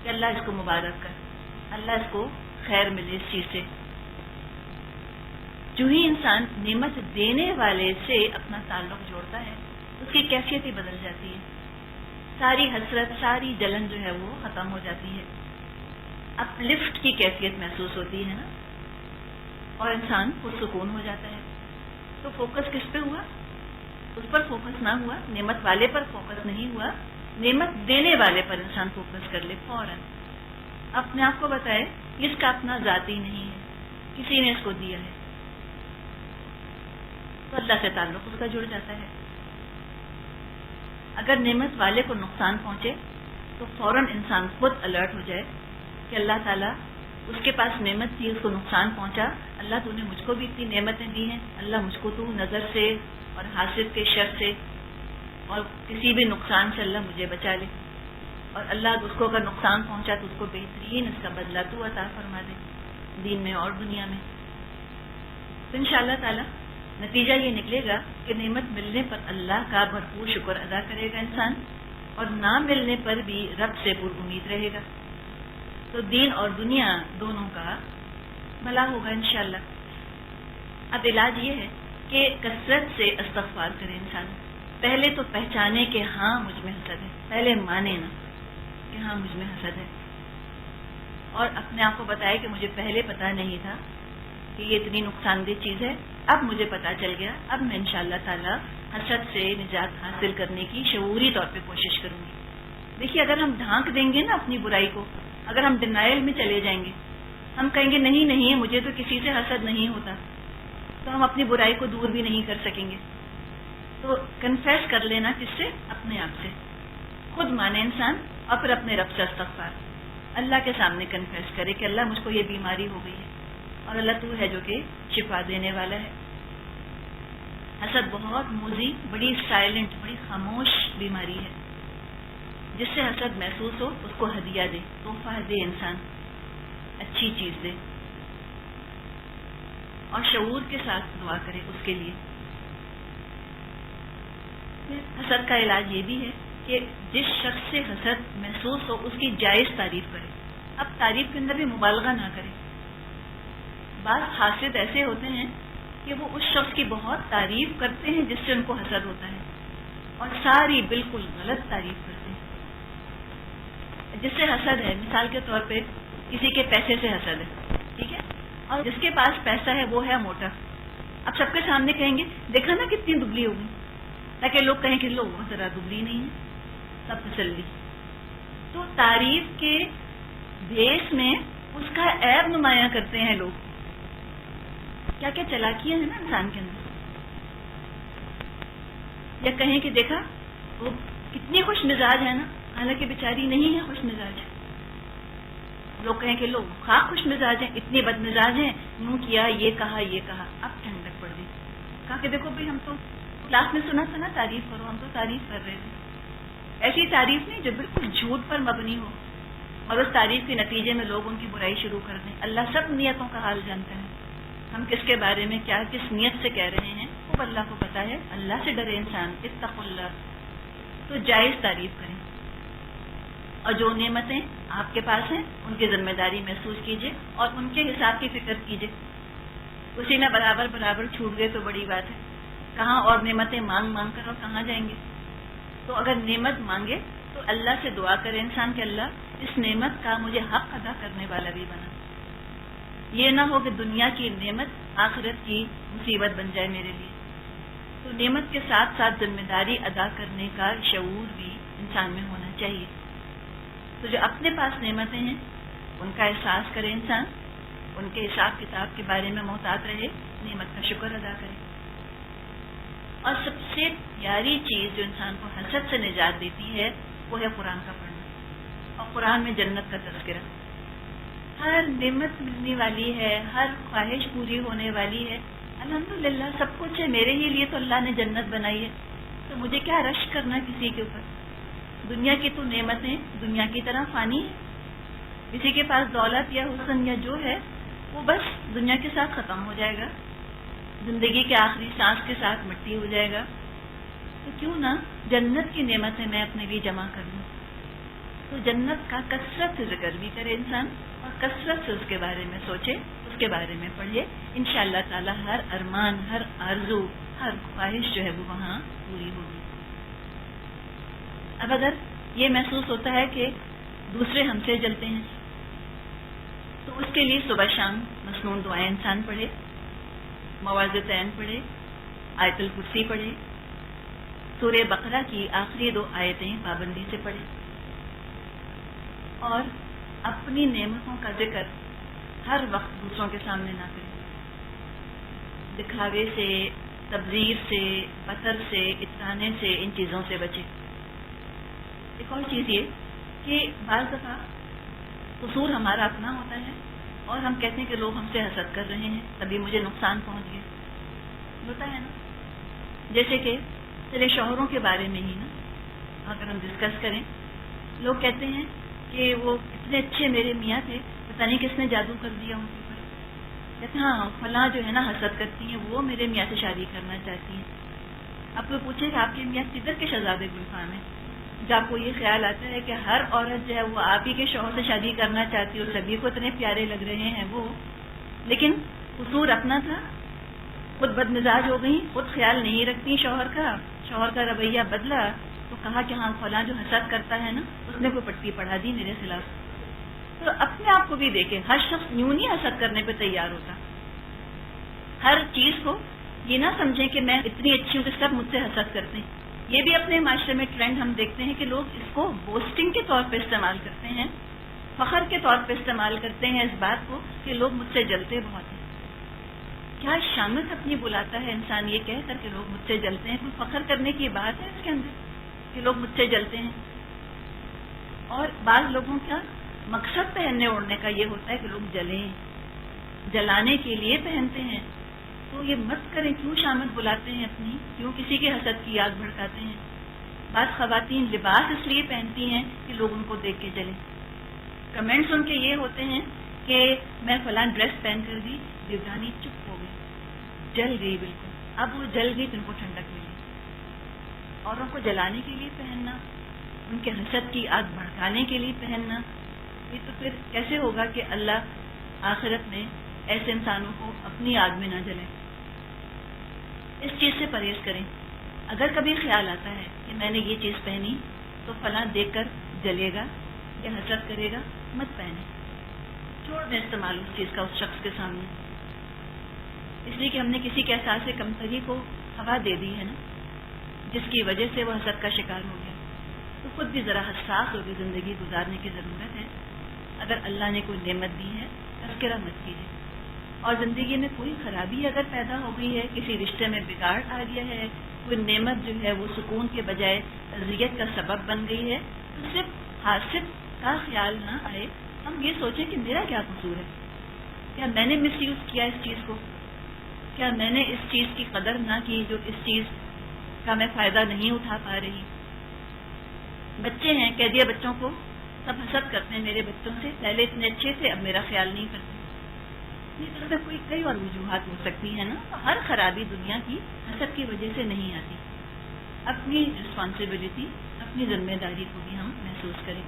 کہ اللہ اس کو مبارک کر، اللہ اس کو خیر ملے اس چیز سے۔ جو ہی انسان نعمت دینے والے سے اپنا تعلق جوڑتا ہے اس کی کیفیت ہی بدل جاتی ہے، ساری حسرت، ساری جلن جو ہے وہ ختم ہو جاتی ہے، اپ لفٹ کی کیفیت محسوس ہوتی ہے نا، اور انسان پرسکون ہو جاتا ہے۔ تو فوکس کس پہ ہوا؟ اس پر فوکس نہ ہوا، نعمت والے پر فوکس نہیں ہوا، نعمت دینے والے پر انسان فوکس کر لے فوراً، اپنے آپ کو بتائے اس کا اپنا ذاتی نہیں ہے، کسی نے اس کو دیا ہے، تو اللہ سے تعلق اس کا جڑ جاتا ہے۔ اگر نعمت والے کو نقصان پہنچے تو فوراً انسان خود الرٹ ہو جائے کہ اللہ تعالیٰ اس کے پاس نعمت تھی، اس کو نقصان پہنچا، اللہ تو نے مجھ کو بھی اتنی نعمتیں دی ہیں، اللہ مجھ کو تو نظر سے اور حاسد کے شر سے اور کسی بھی نقصان سے اللہ مجھے بچا لے، اور اللہ اس کو اگر نقصان پہنچا تو اس کو بہترین اس کا بدلہ تو عطا فرما دے، دین میں اور دنیا میں۔ تو انشاءاللہ تعالیٰ نتیجہ یہ نکلے گا کہ نعمت ملنے پر اللہ کا بھرپور شکر ادا کرے گا انسان، اور نہ ملنے پر بھی رب سے پر امید رہے گا، تو دین اور دنیا دونوں کا بھلا ہوگا انشاءاللہ۔ اب علاج یہ ہے کہ کثرت سے استغفار کرے انسان، پہلے تو پہچانے کہ ہاں مجھ میں حسد ہے، پہلے مانے نا کہ ہاں مجھ میں حسد ہے، اور اپنے آپ کو بتائے کہ مجھے پہلے پتا نہیں تھا کہ یہ اتنی نقصان دہ چیز ہے، اب مجھے پتا چل گیا، اب میں انشاءاللہ تعالی حسد سے نجات حاصل کرنے کی شعوری طور پہ کوشش کروں گی۔ دیکھیے اگر ہم ڈھانک دیں گے نا اپنی برائی کو، اگر ہم ڈینائل میں چلے جائیں گے، ہم کہیں گے نہیں نہیں مجھے تو کسی سے حسد نہیں ہوتا، تو ہم اپنی برائی کو دور بھی نہیں کر سکیں گے۔ تو کنفیس کر لینا کس سے؟ اپنے آپ سے، خود مانے انسان، اور پھر اپنے رب سے استغفار، اللہ کے سامنے کنفیس کرے کہ اللہ مجھ کو یہ بیماری ہو گئی ہے، اور اللہ تو ہے جو کہ شفا دینے والا ہے۔ حسد بہت موذی، بڑی سائلنٹ، بڑی خاموش بیماری ہے، جس سے حسد محسوس ہو اس کو ہدیہ دے، تحفہ دے، انسان اچھی چیز دے، اور شعور کے ساتھ دعا کرے اس کے لیے۔ حسد کا علاج یہ بھی ہے کہ جس شخص سے حسد محسوس ہو اس کی جائز تعریف کرے، اب تعریف کے اندر بھی مبالغہ نہ کرے۔ بعض حاسد ایسے ہوتے ہیں کہ وہ اس شخص کی بہت تعریف کرتے ہیں جس سے ان کو حسد ہوتا ہے، اور ساری بالکل غلط تعریف کرتے ہیں۔ جس سے حسد ہے، مثال کے طور پہ کسی کے پیسے سے حسد ہے، ٹھیک ہے، اور جس کے پاس پیسہ ہے وہ ہے موٹا، اب سب کے سامنے کہیں گے دیکھا نا کتنی دبلی ہوگی، تاکہ لوگ کہیں کہ لوگ ذرا دبلی نہیں ہے، سب تسلی۔ تو تعریف کے بھیس میں اس کا عیب نمایاں کرتے ہیں لوگ۔ کیا کیا چالاکیاں ہیں نا انسان کے اندر۔ یا کہیں کہ دیکھا وہ کتنی خوش مزاج ہے نا، حالانکہ بیچاری نہیں ہے خوش مزاج، لوگ کہیں کہ لوگ خواہ خوش مزاج ہیں، اتنی بد مزاج ہیں، یوں کیا، یہ کہا، یہ کہا، اب ٹھنڈک پڑ گئی، کہا کہ دیکھو بھائی ہم تو کلاس میں سنا تھا نا تعریف کرو، ہم تو تعریف کر رہے تھے۔ ایسی تعریف نہیں جو بالکل جھوٹ پر مبنی ہو، اور اس تعریف کے نتیجے میں لوگ ان کی برائی شروع کر دیں۔ اللہ سب نیتوں کا حال جانتا ہے، ہم کس کے بارے میں کیا کس نیت سے کہہ رہے ہیں وہ اللہ کو پتا ہے۔ اللہ سے ڈرے انسان، اتقوا اللہ، تو جائز تعریف کریں، اور جو نعمتیں آپ کے پاس ہیں ان کی ذمہ داری محسوس کیجیے اور ان کے حساب کی فکر کیجیے۔ اسی میں برابر برابر چھوٹ گئے تو بڑی بات ہے، کہاں اور نعمتیں مانگ مانگ کر اور کہاں جائیں گے۔ تو اگر نعمت مانگے تو اللہ سے دعا کرے انسان کہ اللہ اس نعمت کا مجھے حق ادا کرنے والا بھی بنا، یہ نہ ہو کہ دنیا کی نعمت آخرت کی مصیبت بن جائے میرے لیے۔ تو نعمت کے ساتھ ساتھ ذمہ داری ادا کرنے کا شعور بھی انسان میں ہونا چاہیے۔ تو جو اپنے پاس نعمتیں ہیں ان کا احساس کرے انسان، ان کے حساب کتاب کے بارے میں محتاط رہے، نعمت کا شکر ادا کرے۔ اور سب سے پیاری چیز جو انسان کو حسد سے نجات دیتی ہے وہ ہے قرآن کا پڑھنا، اور قرآن میں جنت کا تذکرہ۔ ہر نعمت ملنے والی ہے، ہر خواہش پوری ہونے والی ہے، الحمدللہ سب کچھ ہے، میرے ہی لیے تو اللہ نے جنت بنائی ہے، تو مجھے کیا رشک کرنا کسی کے اوپر۔ دنیا کی تو نعمتیں دنیا کی طرح فانی ہے، کسی کے پاس دولت یا حسن یا جو ہے وہ بس دنیا کے ساتھ ختم ہو جائے گا، زندگی کے آخری سانس کے ساتھ مٹی ہو جائے گا۔ تو کیوں نہ جنت کی نعمتیں میں اپنے لیے جمع کر لوں. تو جنت کا کثرت سے ذکر بھی کرے انسان اور کثرت سے اس کے بارے میں سوچے, اس کے بارے میں پڑھے. انشاءاللہ تعالی ہر ارمان, ہر آرزو, ہر خواہش جو ہے وہ وہاں پوری ہوگی. اب اگر یہ محسوس ہوتا ہے کہ دوسرے ہم سے جلتے ہیں تو اس کے لیے صبح شام مسنون دعائیں انسان پڑھے, مواعظتین پڑھے, آیت الکرسی پڑھے, سورہ بقرہ کی آخری 2 آیتیں پابندی سے پڑھے اور اپنی نعمتوں کا ذکر ہر وقت دوسروں کے سامنے نہ کرے. دکھاوے سے, تبذیر سے, پتھر سے, اترانے سے, ان چیزوں سے بچے. ایک اور چیز یہ کہ بعض دفعہ قصور ہمارا اپنا ہوتا ہے اور ہم کہتے ہیں کہ لوگ ہم سے حسد کر رہے ہیں, تبھی مجھے نقصان پہنچ گیا. ہوتا ہے نا, جیسے کہ چلے شوہروں کے بارے میں ہی نا اگر ہم ڈسکس کریں, لوگ کہتے ہیں کہ وہ اتنے اچھے میرے میاں تھے, پتہ نہیں کس نے جادو کر دیا ان کے اوپر. کہتے ہیں ہاں فلاں جو ہے نا حسد کرتی ہیں, وہ میرے میاں سے شادی کرنا چاہتی ہیں. اب کوئی پوچھے کہ آپ کے میاں کدھر کے شہزادے گلفام ہیں, جب آپ کو یہ خیال آتا ہے کہ ہر عورت جو ہے وہ آپ ہی کے شوہر سے شادی کرنا چاہتی ہے اور سبھی کو اتنے پیارے لگ رہے ہیں وہ, لیکن قصور اپنا تھا, خود بد مزاج ہو گئی, خود خیال نہیں رکھتی شوہر کا رویہ بدلا تو کہا کہ ہاں فلاں جو حسد کرتا ہے نا اس نے کوئی پٹی پڑھا دی میرے خلاف. تو اپنے آپ کو بھی دیکھیں, ہر شخص یوں نہیں حسد کرنے پہ تیار ہوتا. ہر چیز کو یہ نہ سمجھیں کہ میں اتنی اچھی ہوں کہ سب مجھ سے حسد کرتے ہیں. یہ بھی اپنے معاشرے میں ٹرینڈ ہم دیکھتے ہیں کہ لوگ اس کو بوسٹنگ کے طور پہ استعمال کرتے ہیں, فخر کے طور پہ استعمال کرتے ہیں اس بات کو کہ لوگ مجھ سے جلتے بہت ہیں. کیا شامت اپنی بلاتا ہے انسان یہ کہہ کر کہ لوگ مجھ سے جلتے ہیں؟ کوئی فخر کرنے کی بات ہے اس کے اندر کہ لوگ مجھ سے جلتے ہیں؟ اور بعض لوگوں کا مقصد پہننے اوڑھنے کا یہ ہوتا ہے کہ لوگ جلیں, جلانے کے لیے پہنتے ہیں. تو یہ مت کریں, کیوں شامت بلاتے ہیں اپنی, کیوں کسی کے حسد کی آگ بھڑکاتے ہیں؟ بعض خواتین لباس اس لیے پہنتی ہیں کہ لوگ ان کو دیکھ کے جلیں. کمنٹس ان کے یہ ہوتے ہیں کہ میں فلاں ڈریس پہن کر دی, دیوانی چپ ہو گئی, جل گئی بالکل, اب وہ جل گئی تو ان کو ٹھنڈک ملی. اوروں کو جلانے کے لیے پہننا, ان کے حسد کی آگ بھڑکانے کے لیے پہننا, یہ تو پھر کیسے ہوگا کہ اللہ آخرت میں ایسے انسانوں کو اپنی آگ میں نہ جلے. اس چیز سے پرہیز کریں. اگر کبھی خیال آتا ہے کہ میں نے یہ چیز پہنی تو فلاں دیکھ کر جلے گا یا حسد کرے گا, مت پہنے, چھوڑ دیں استعمال اس چیز کا اس شخص کے سامنے. اس لیے کہ ہم نے کسی کے احساس کمتری کو ہوا دے دی ہے نا, جس کی وجہ سے وہ حسد کا شکار ہو گیا. تو خود بھی ذرا حساس ہو کے زندگی گزارنے کی ضرورت ہے. اگر اللہ نے کوئی نعمت دی ہے تذکرہ مت کیجیے. اور زندگی میں کوئی خرابی اگر پیدا ہو گئی ہے, کسی رشتے میں بگاڑ آ گیا ہے, کوئی نعمت جو ہے وہ سکون کے بجائے اذیت کا سبب بن گئی ہے, تو صرف حاسد کا خیال نہ آئے, ہم یہ سوچیں کہ میرا کیا قصور ہے, کیا میں نے مس یوز کیا اس چیز کو, کیا میں نے اس چیز کی قدر نہ کی جو اس چیز کا میں فائدہ نہیں اٹھا پا رہی. بچے ہیں, کہہ دیا بچوں کو, سب حسد کرتے ہیں میرے بچوں سے, پہلے اتنے اچھے تھے اب میرا خیال نہیں کرتے. اس طرح سے کوئی کئی اور وجوہات ہو سکتی ہیں نا. ہر خرابی دنیا کی حسد کی وجہ سے نہیں آتی. اپنی رسپانسبلٹی, اپنی ذمہ داری کو بھی ہم محسوس کریں.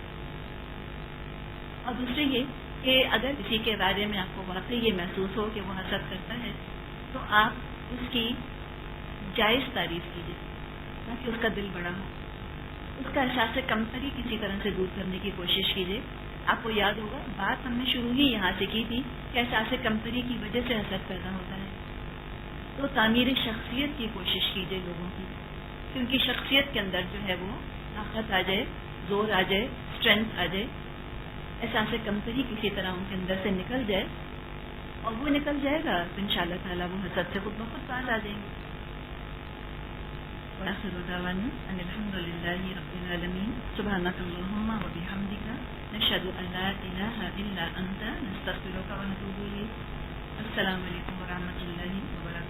اور دوسرے یہ کہ اگر کسی کے بارے میں آپ کو واقعی یہ محسوس ہو کہ وہ حسد کرتا ہے تو آپ اس کی جائز تعریف کیجیے تاکہ اس کا دل بڑا ہو. اس کا احساس کمتری کسی طرح سے دور کرنے کی کوشش کیجیے. آپ کو یاد ہوگا بات ہم نے شروع ہی یہاں سے کی تھی کہ احساس کمتری کی وجہ سے حسد پیدا ہوتا ہے. تو تعمیر شخصیت کی کوشش کیجیے لوگوں کی, کیونکہ شخصیت کے اندر جو ہے وہ طاقت آ جائے, زور آ جائے, اسٹرینتھ آ جائے, احساس کمتری کسی طرح ان کے اندر سے نکل جائے, اور وہ نکل جائے گا تو انشاءاللہ تعالیٰ وہ حسد سے خود بخود باز آ جائیں گے. وآخر دعوانا ان الحمد للہ رب العالمین. سبحانک اللہم و بحمدک نشہد ان لا الہ الا انت نستغفرک و نتوب الیک. السلام علیکم ورحمۃ اللہ وبرکاتہ.